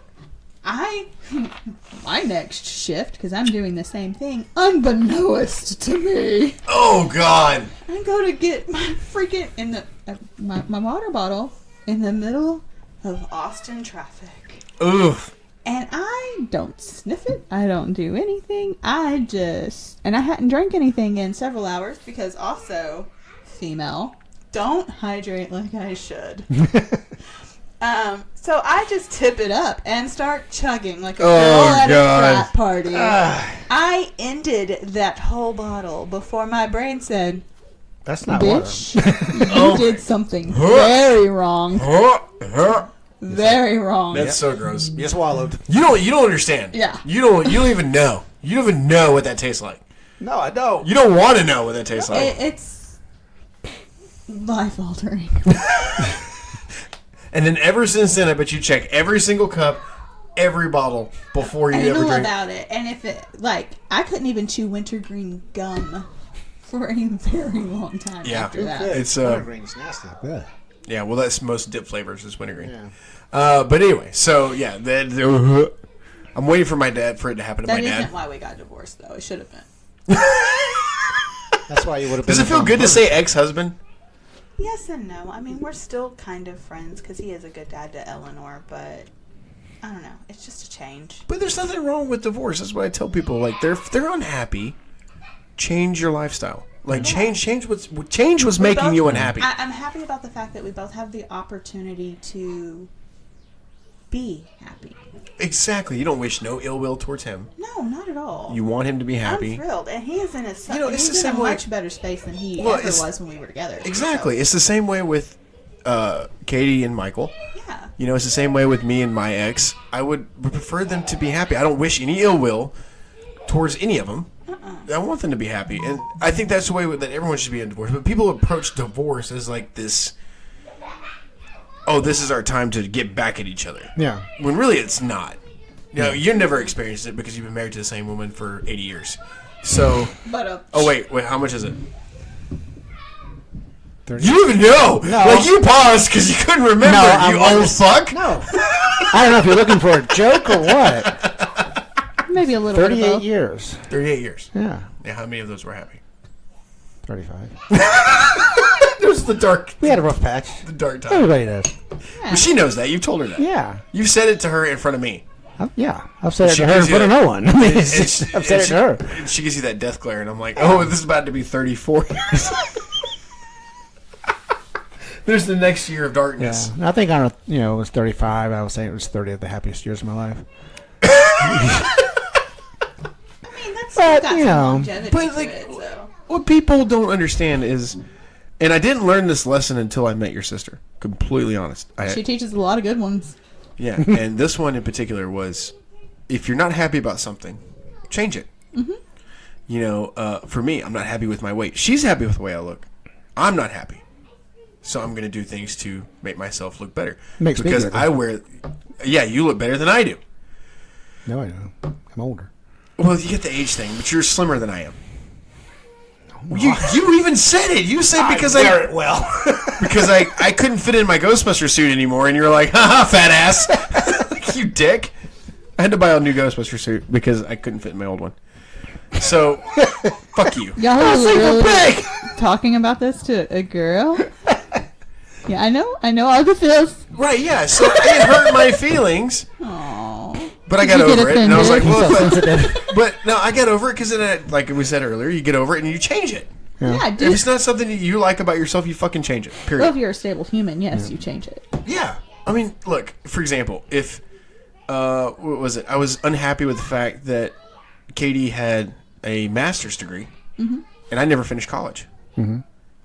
my next shift, because I'm doing the same thing, unbeknownst to me, Oh, God. I go to get my freaking my water bottle in the middle of Austin traffic. Oof. And I don't sniff it. I don't do anything. And I hadn't drank anything in several hours because also, female, don't hydrate like I should. So I just tip it up and start chugging like a girl at God. a frat party. I ended that whole bottle before my brain said, That's not bitch, water. you did something very wrong. That's Very wrong. so gross. You swallowed. You don't understand. Yeah. You don't even know. You don't even know what that tastes like. No, I don't. You don't want to know what that tastes like. It's life altering. And then ever since then, I bet you check every single cup, every bottle before you I ever know drink. about it. And if it, like, I couldn't even chew wintergreen gum for a very long time Yeah. after that. It's Wintergreen's nasty. Yeah. yeah. Well, that's most dip flavors is wintergreen. Yeah. But anyway, so yeah, I'm waiting for my dad for it to happen to That my isn't dad. why we got divorced, though. It should have been. That's why you would have been. Does it feel good to say ex-husband? Yes and no. I mean, we're still kind of friends because he is a good dad to Eleanor, but I don't know. It's just a change. But there's nothing wrong with divorce. That's what I tell people. Like they're unhappy, change your lifestyle. Like change what's making you unhappy. I'm happy about the fact that we both have the opportunity to be happy. Exactly. You don't wish no ill will towards him. No, not at all. You want him to be happy. I'm thrilled, and he is in a It's the he's in same a way- much better space than he Well, ever it's- was when we were together. Exactly. So, It's the same way with Katie and Michael. yeah. You know, it's the same way with me and my ex. I would prefer them to be happy. I don't wish any ill will towards any of them. I want them to be happy. And I think that's the way that everyone should be in divorce. But people approach divorce as like this, oh, this is our time to get back at each other. Yeah. When really it's not. You know, you've never experienced it because you've been married to the same woman for 80 years. So, But oh, wait, how much is it? 30. You don't even know. No. Like, you paused because you couldn't remember. No, you I old was- fuck. No. I don't know if you're looking for a joke or what. maybe a little bit of 38 both. years. 38 years. Yeah. Yeah, how many of those were happy? 35. It was the dark We had a rough patch. time. Everybody does. But she knows that. You've told her that. Yeah. You've said it to her in front of me. Yeah. I've said it She to her in gives you front of that- no one. I mean, And it's just, I've said it to her. and she gives you that death glare, and I'm like, oh, this is about to be 34 years. There's the next year of Yeah. darkness. I think it was 35. I was saying it was 30 of the happiest years of my life. I mean, that's But, got you some know, longevity but to like, it, so. what people don't understand is, and I didn't learn this lesson until I met your sister. Completely honest. She teaches a lot of good ones. Yeah, and this one in particular was, if you're not happy about something, change it. Mm-hmm. You know, for me, I'm not happy with my weight. She's happy with the way I look. I'm not happy. So I'm going to do things to make myself look better. Makes me because better. I wear, yeah, you look better than I do. No, I don't. I'm older. Well, you get the age thing, but you're slimmer than I am. You even said it. You said because I wear it well. because I couldn't fit in my Ghostbuster suit anymore, and you're like, haha, fat ass. Like, you dick. I had to buy a new Ghostbuster suit because I couldn't fit in my old one. So, fuck you. Y'all are really talking about this to a girl? Yeah, I know all the feels. Right, yeah. So it hurt my feelings. Aww. But I got Did you get over it, and I was like, offended? well, Sensitive. but no, I got over it because then, like we said earlier, you get over it and you change it. Yeah, If dude. it's not something that you like about yourself, you fucking change it. Period. Well, if you're a stable human, yes, you change it. Yeah. I mean, look, for example, if, what was it? I was unhappy with the fact that Katie had a master's degree, and I never finished college. And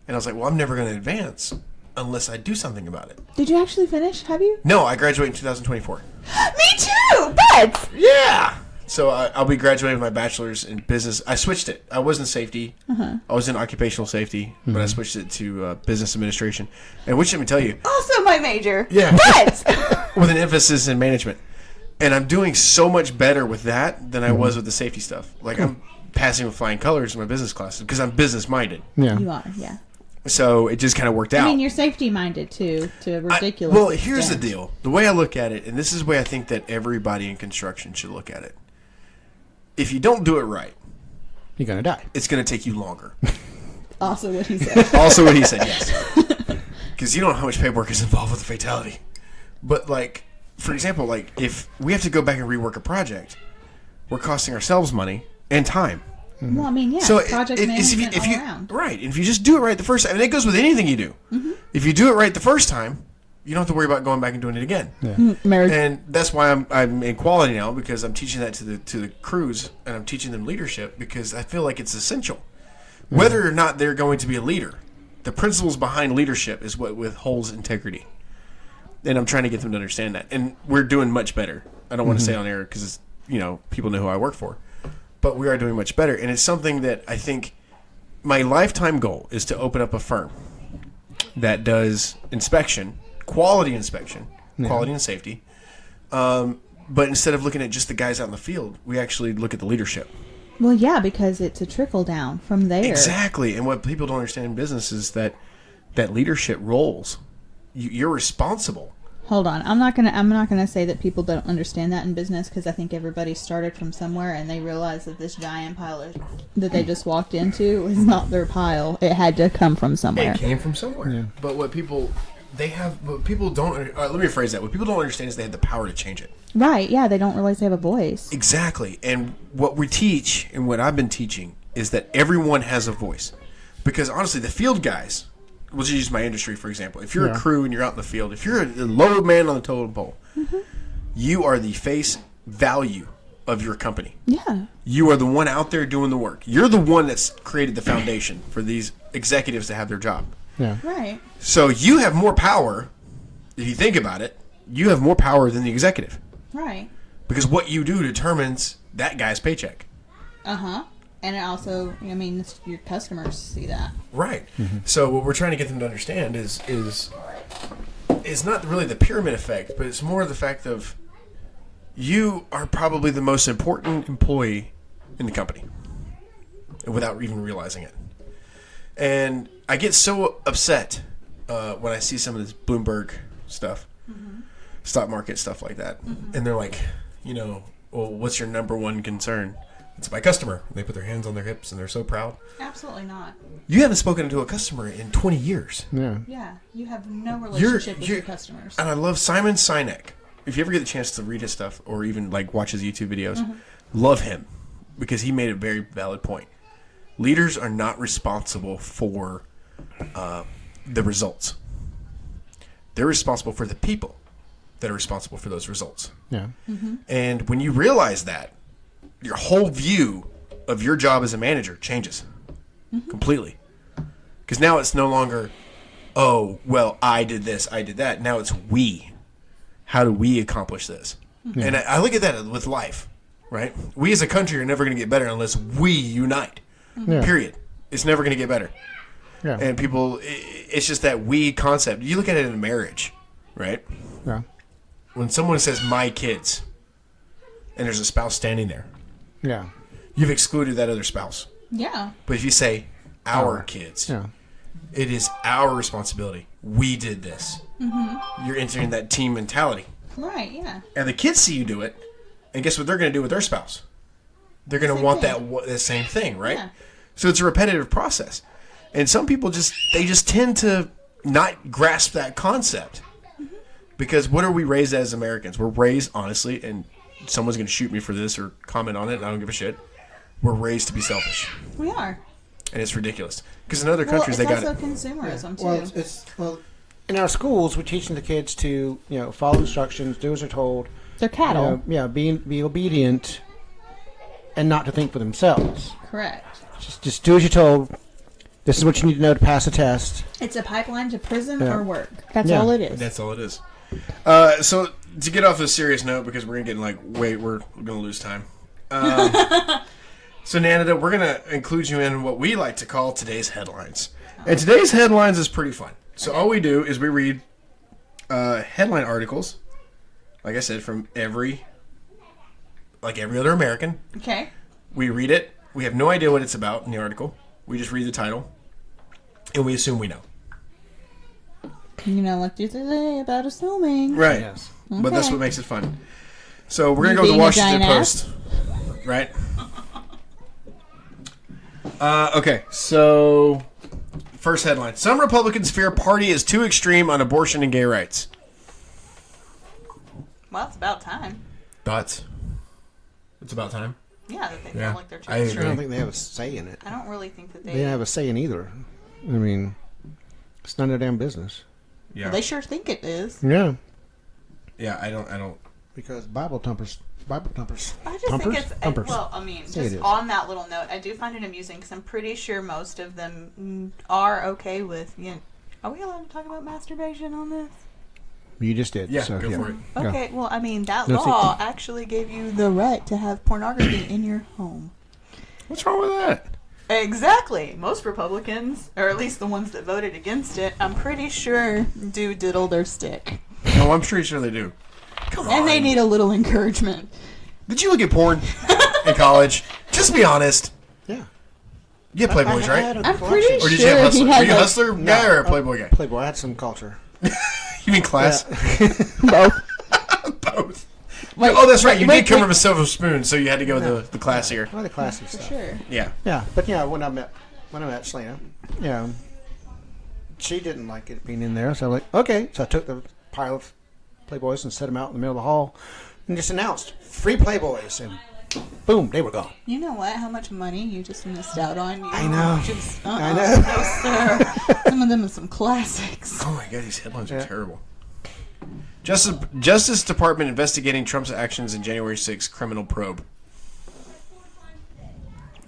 I was like, well, I'm never going to advance unless I do something about it. Did you actually finish? Have you? No, I graduate in 2024. Me too! But Yeah! So I'll be graduating with my bachelor's in business. I switched it. I was in safety. I was in occupational safety, but I switched it to business administration. And which, let me tell you, also my major. Yeah. But with an emphasis in management. And I'm doing so much better with that than I was with the safety stuff. Like, I'm passing with flying colors in my business classes because I'm business-minded. Yeah. you are, yeah. So it just kind of worked out. I mean, you're safety minded too, to a ridiculous. Well, here's the extent. deal. The way I look at it, and this is the way I think that everybody in construction should look at it. If you don't do it right, You're going to die. it's going to take you longer. Also, what he said. Also what he said, yes. Because you don't know how much paperwork is involved with a fatality. But, like, for example, like, if we have to go back and rework a project, we're costing ourselves money and time. Well, I mean, yeah. So Project management all around. right, and if you just do it right the first time, and it goes with anything you do. If you do it right the first time, you don't have to worry about going back and doing it again. Marriage. And that's why I'm in quality now, because I'm teaching that to the crews, and I'm teaching them leadership because I feel like it's essential. Whether or not they're going to be a leader, the principles behind leadership is what withholds integrity. And I'm trying to get them to understand that. And we're doing much better. I don't want to say on air because people know who I work for. But we are doing much better. And it's something that I think my lifetime goal is to open up a firm that does inspection, quality inspection, quality and safety. But instead of looking at just the guys out in the field, we actually look at the leadership. Well, yeah, because it's a trickle down from there. Exactly. And what people don't understand in business is that leadership roles. You're responsible. Hold on, I'm not gonna say that people don't understand that in business, because I think everybody started from somewhere and they realized that this giant pile that they just walked into was not their pile. It had to come from somewhere. It came from somewhere. Yeah. But what people don't. Let me rephrase that. What people don't understand is they have the power to change it. Right? Yeah, they don't realize they have a voice. Exactly. And what we teach and what I've been teaching is that everyone has a voice, because honestly, the field guys. We'll just use my industry, for example. If you're a crew and you're out in the field, if you're the low man on the totem pole, you are the face value of your company. Yeah. You are the one out there doing the work. You're the one that's created the foundation for these executives to have their job. Yeah. Right. So you have more power, if you think about it, you have more power than the executive. Right. Because what you do determines that guy's paycheck. Uh-huh. And it also, I mean, your customers see that. Right. So what we're trying to get them to understand is not really the pyramid effect, but it's more the fact of you are probably the most important employee in the company without even realizing it. And I get so upset when I see some of this Bloomberg stuff, stock market stuff like that. And they're like, well, what's your number one concern? It's my customer. And they put their hands on their hips and they're so proud. Absolutely not. You haven't spoken to a customer in 20 years. Yeah. Yeah. You have no relationship with your customers. And I love Simon Sinek. If you ever get the chance to read his stuff or even like watch his YouTube videos, love him because he made a very valid point. Leaders are not responsible for the results. They're responsible for the people that are responsible for those results. Yeah. And when you realize that, your whole view of your job as a manager changes completely. Because now it's no longer, oh, well, I did this, I did that. Now it's we. How do we accomplish this? And I look at that with life, right? We as a country are never going to get better unless we unite. Period. It's never going to get better. Yeah. And people, it's just that we concept. You look at it in a marriage, right? Yeah. When someone says my kids and there's a spouse standing there, Yeah. you've excluded that other spouse. Yeah. But if you say our kids, Yeah. it is our responsibility. We did this. You're entering that team mentality. Right, yeah. And the kids see you do it, and guess what they're going to do with their spouse? They're going to Same want thing. the same thing, right? Yeah. So it's a repetitive process. And some people just tend to not grasp that concept. Because what are we raised as Americans? We're raised, honestly, and someone's going to shoot me for this or comment on it, and I don't give a shit. We're raised to be selfish. We are. And it's ridiculous. Because in other countries, well, they it's got also it. consumerism, too. Well, in our schools, we're teaching the kids to, follow instructions, do as they're told. They're cattle. Be obedient, and not to think for themselves. Correct. Just do as you're told. This is what you need to know to pass the test. It's a pipeline to prison Yeah. or work. That's Yeah. all it is. That's all it is. So to get off a serious note, because we're gonna get we're gonna lose time. So Nanada, we're gonna include you in what we like to call today's headlines, and today's headlines is pretty fun. So all we do is we read headline articles, like I said, from every other American. Okay. We read it. We have no idea what it's about in the article. We just read the title, and we assume we know. Like you say about assuming. Right. Yes. But that's Okay. what makes it fun. So we're going to You go with the being a Washington giant Post. Right? Okay. So first headline. Some Republicans fear party is too extreme on abortion and gay rights. Well, it's about time. Thoughts? It's about time. Yeah, that they feel Yeah, like they're too I I extreme. don't think they have a say in it. I don't really think that They don't have a say in either. I mean, it's none of their damn business. Yeah. Well, they sure think it is. Yeah. Yeah, I don't. Because Bible thumpers. I just think it's Thumpers. well. I mean, Say it just is. on that little note, I do find it amusing because I'm pretty sure most of them are okay with. Are we allowed to talk about masturbation on this? You just did. Yeah, so, go for it. Yeah. Okay, well, I mean that No, law actually gave you the right to have pornography in your home. What's wrong with that? Exactly. Most Republicans, or at least the ones that voted against it, I'm pretty sure do diddle their stick. Oh, I'm pretty sure they do. Come on. And they need a little encouragement. Did you look at porn in college? Just be honest. Yeah. You had Playboys, I right? had a I'm collection. pretty Or did you sure have he Hustler? has Were you a a- Hustler guy or a Playboy guy? Playboy. I had some culture. You mean class? Both. Both. Wait, Oh, that's right. You wait, did come wait. from a silver spoon, so you had to go with the classier. Well, the classy stuff. Sure. Yeah. Yeah, but when I met Selena, she didn't like it being in there, so I was like, okay. So I took the pile of Playboys and set them out in the middle of the hall, and just announced free Playboys, and boom, they were gone. You know what? How much money you just missed out on? You I know. Just, I know. No, sir. Some of them are some classics. Oh my god, these headlines are Yeah. terrible. Justice Department investigating Trump's actions in January 6th criminal probe.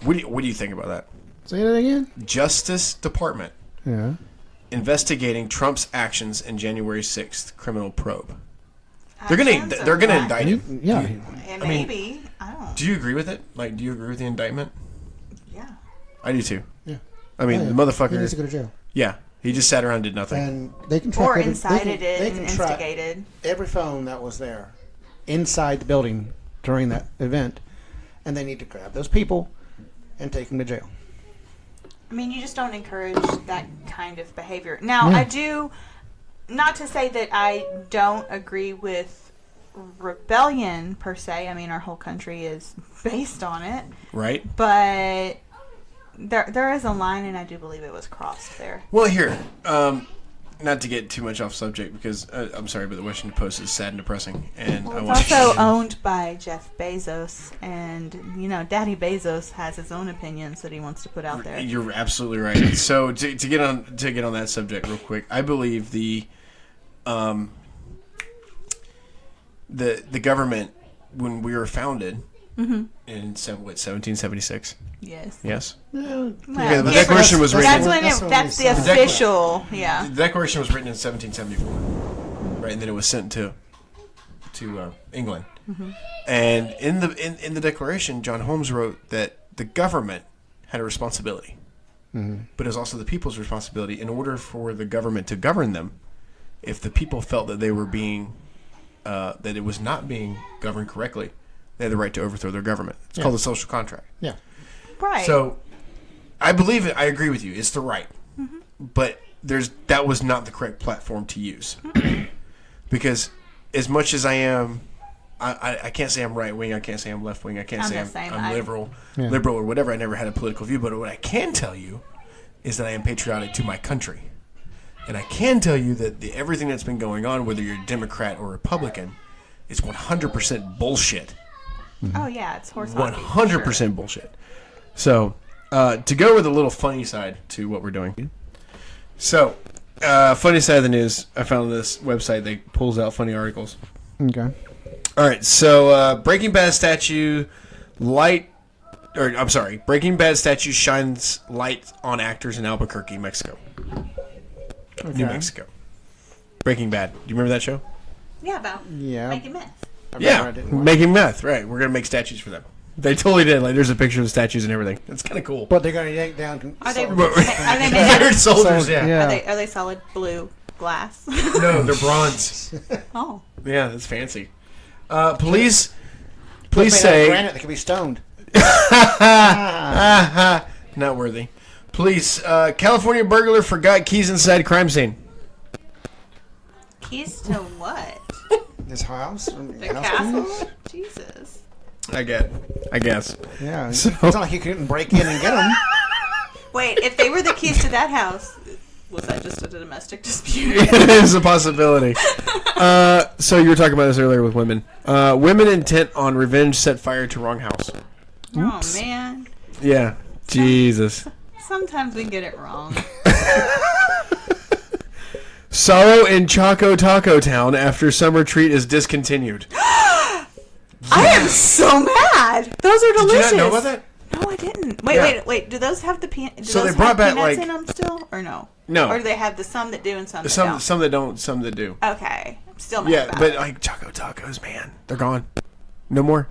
What do you think about that? Say that again. Justice Department Yeah. investigating Trump's actions in January 6th criminal probe. Have They're fans gonna of that. indict him. Yeah. And I mean- maybe. I don't. Do you agree with it? Do you agree with the indictment? Yeah. I do too. Yeah. I mean, Yeah, the He motherfucker. needs to go to jail. Yeah, he just sat around and did nothing. And they can track Or every, incited they it can and track instigated. every phone that was there inside the building during that event, and they need to grab those people and take them to jail. I mean, you just don't encourage that kind of behavior. Now, Yeah. I do, not to say that I don't agree with rebellion per se. I mean, our whole country is based on it. Right? But there is a line, and I do believe it was crossed there. Well, here, not to get too much off subject because I'm sorry, but the Washington Post is sad and depressing, and I Well, want it's also owned by Jeff Bezos, and Daddy Bezos has his own opinions that he wants to put out there. You're absolutely right. So to get on that subject real quick, I believe the government, when we were founded, In 1776. Yes. Yes. Well, Yeah, the yes, Declaration was written. That's the official. Yeah. The Declaration was written in 1774, right? And then it was sent to England. And in the Declaration, John Holmes wrote that the government had a responsibility, but it was also the people's responsibility. In order for the government to govern them, if the people felt that they were being that it was not being governed correctly, they had the right to overthrow their government. It's called the social contract. Yeah. Right. So, I believe it. I agree with you. It's the right, but that was not the correct platform to use, because as much as I am, I can't say I'm right wing. I can't say I'm left wing. I can't say I'm liberal or whatever. I never had a political view. But what I can tell you is that I am patriotic to my country, and I can tell you that everything that's been going on, whether you're Democrat or Republican, is 100% bullshit. Oh yeah, it's horse hockey. 100% bullshit. So, to go with a little funny side to what we're doing. So, funny side of the news, I found this website that pulls out funny articles. Okay. All right, so Breaking Bad statue shines light on actors in Albuquerque, Mexico. Okay. New Mexico. Breaking Bad. Do you remember that show? Yeah, about making meth. Making meth, right. We're going to make statues for them. They totally did. Like, there's a picture of the statues and everything. It's kind of cool. But they're going to yank down. Are they They're soldiers, yeah. Are they solid blue glass? No, they're bronze. Oh. Yeah, that's fancy. Please say... Granite, they can be stoned. Not worthy. Police, California burglar forgot keys inside crime scene. Keys to what? His house? The castle? Jesus. I guess. Yeah. So, it's not like you couldn't break in and get them. Wait, if they were the keys to that house, was that just a domestic dispute? it is a possibility. So you were talking about this earlier with women. Women intent on revenge set fire to wrong house. Oh, man. Yeah. Jesus. Sometimes we get it wrong. Sorrow in Choco Taco Town after summer treat is discontinued. I am so mad. Those are delicious. Did you not know about that? No, I didn't. Wait. Do those have the peanuts? So they brought back peanuts in them still, or no? No. Or do they have the some that do and some that don't? Some that don't, some that do. Okay, I'm still mad about but it. like Choco Tacos, man, they're gone. No more.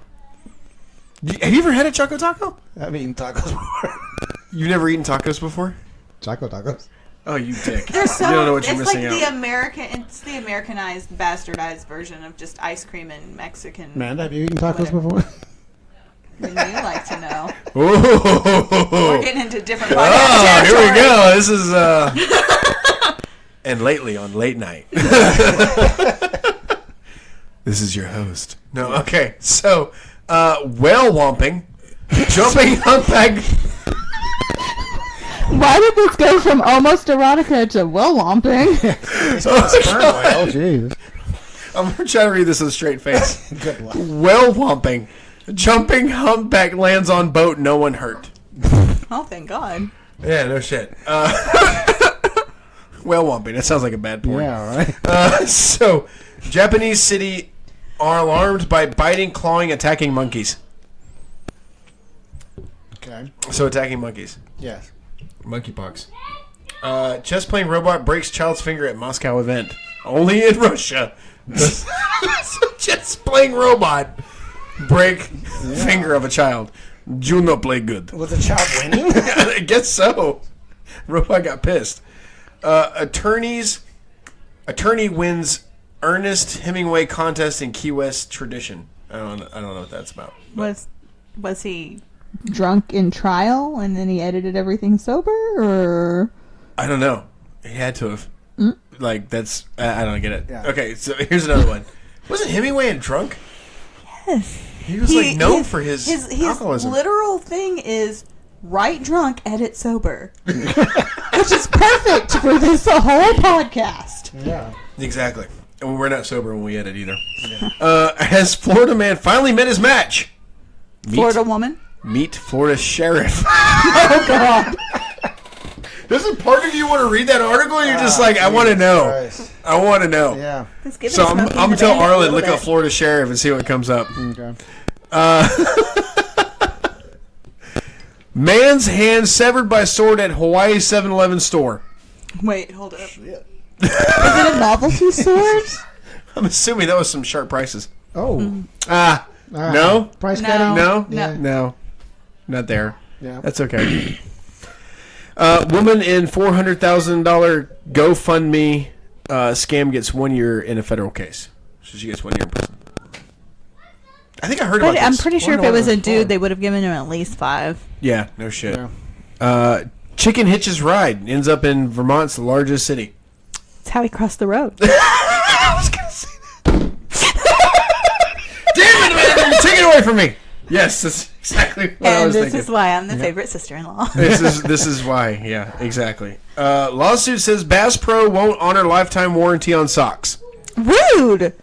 Have you ever had a Choco Taco? I've eaten tacos before. You've never eaten tacos before? Choco tacos? Oh, you dick. They're so, you don't know what you're missing like out. It's the Americanized, bastardized version of just ice cream and Mexican. Man, have you eaten tacos before? Wouldn't you like to know? Ooh. We're getting into different podcasts. Oh, here we go. This is and lately on late night. This is your host. No, okay. So, whale womping, jumping humpback. Why did this go from almost erotica to well womping? Oh, jeez. I'm trying to read this with a straight face. Good luck. Whale womping, jumping humpback lands on boat, no one hurt. Oh, thank God. Yeah, no shit. Whale womping, that sounds like a bad porn. Yeah, right. So, Japanese city are alarmed by biting, clawing, attacking monkeys. Okay. So, attacking monkeys. Yes. Monkeypox. Chess playing robot breaks child's finger at Moscow event. Only in Russia. So chess playing robot break finger of a child. Do not play good. Was the child winning? I guess so. Robot got pissed. Attorney wins Ernest Hemingway contest in Key West tradition. I don't know what that's about. Was he Drunk in trial and then he edited everything sober, or I don't know. He had to have. Like, that's... I don't get it. Yeah. Okay, so here's another one. Wasn't Hemingway a drunk? Yes. He was, known for his alcoholism. His literal thing is write drunk, edit sober. which is perfect for this whole podcast. Yeah. Exactly. And we're not sober when we edit either. Yeah. Has Florida man finally met his match? Florida woman? Meet Florida sheriff. Oh, God. Doesn't part of you want to read that article? Or you're just like, I want to know. Christ. I want to know. Yeah. So I'm going to tell Arlen, look up Florida sheriff and see what comes up. Okay. Man's hand severed by sword at Hawaii 7-Eleven store. Wait, hold up. Is it a novelty sword? I'm assuming that was some sharp prices. Oh. No? Price No. cutting? No? No. No. Not there. Yeah. That's okay. Woman in $400,000 GoFundMe scam gets 1 year in a federal case. So she gets 1 year in prison. I think I heard about I'm this. pretty sure if Wonder it what was a it was dude, for. they would have given him at least 5. Yeah, no shit. Yeah. Chicken hitches ride ends up in Vermont's largest city. That's how he crossed the road. I was going to say that. Damn it, man! Take it away from me. Yes, that's exactly what I And was this thinking. is why I'm the favorite sister-in-law. This is why. Yeah, exactly. Lawsuit says Bass Pro won't honor lifetime warranty on socks. Rude!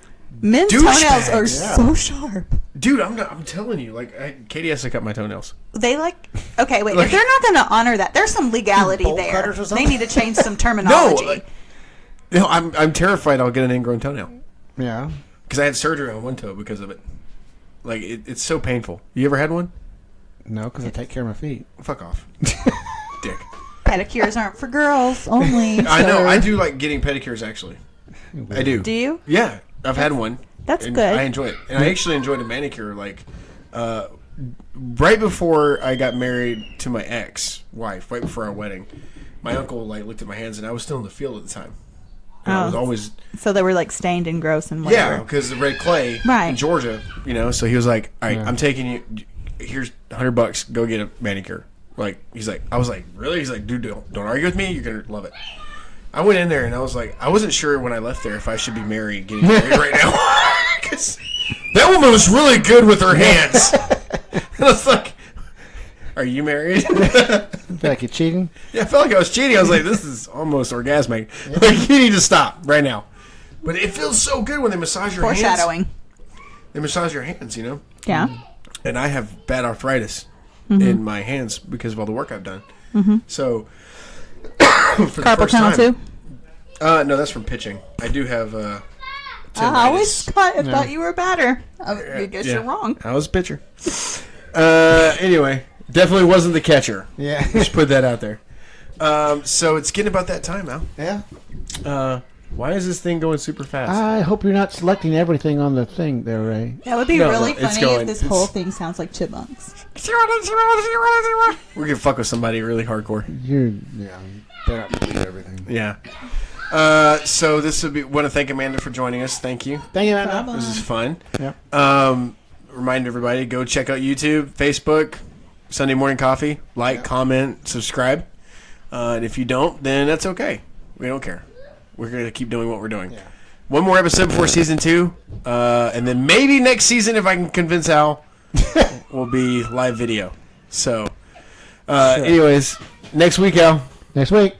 Men's Douchebags. toenails are Yeah. so sharp. Dude, I'm telling you, like, Katie has to cut my toenails. They okay, wait. Like- If they're not going to honor that, there's some legality Bolt there. cutters or They something? need to change some terminology. No, I'm terrified I'll get an ingrown toenail Yeah. because I had surgery on one toe because of it. Like, it's so painful. You ever had one? No, because I take care of my feet. Fuck off, dick. Pedicures aren't for girls only. I know. sir. I do like getting pedicures. Actually, I do. Do you? Yeah, I've had one. That's and good. I enjoy it, and I actually enjoyed a manicure. Like, right before I got married to my ex-wife, right before our wedding, my uncle like looked at my hands, and I was still in the field at the time. And I was Oh. always So they were like stained and gross and whatever. yeah, because the red clay Right. in Georgia, you know. So he was like, "All right, Yeah. I'm taking you. Here's $100. Go get a manicure." Like he's like, I was like, "Really?" He's like, "Dude, don't argue with me. You're gonna love it." I went in there and I was like, I wasn't sure when I left there if I should be getting married right now, because that woman was really good with her hands. And I was like, "Are you married?" Feel like you're cheating? Yeah, I felt like I was cheating. I was like, this is almost orgasmic. Like, you need to stop right now. But it feels so good when they massage your hands. Foreshadowing. They massage your hands, you know? Yeah. And I have bad arthritis Mm-hmm. in my hands because of all the work I've done. So, for the Carpal first tunnel time- too. No, that's from pitching. I do have I always tendinitis. thought you were a batter. I guess Yeah. you're wrong. I was a pitcher. Anyway, definitely wasn't the catcher. Yeah. Just put that out there. So it's getting about that time, Al. Yeah. Why is this thing going super fast? I hope you're not selecting everything on the thing there, Ray. That would be No, really no, it's funny going- if this it's- whole thing sounds like chipmunks. We're gonna fuck with somebody really hardcore. You better not believe everything. Yeah. So this would be. Want to thank Amanda for joining us. Thank you. Thank you, man. Problem. This is fun. Yeah. Remind everybody, go check out YouTube, Facebook, Sunday Morning Coffee. Like, comment, subscribe. And if you don't, then that's okay. We don't care. We're gonna keep doing what we're doing. Yeah. One more episode before season 2, and then maybe next season, if I can convince Al, will be live video. So, anyways, next week, Al. Next week.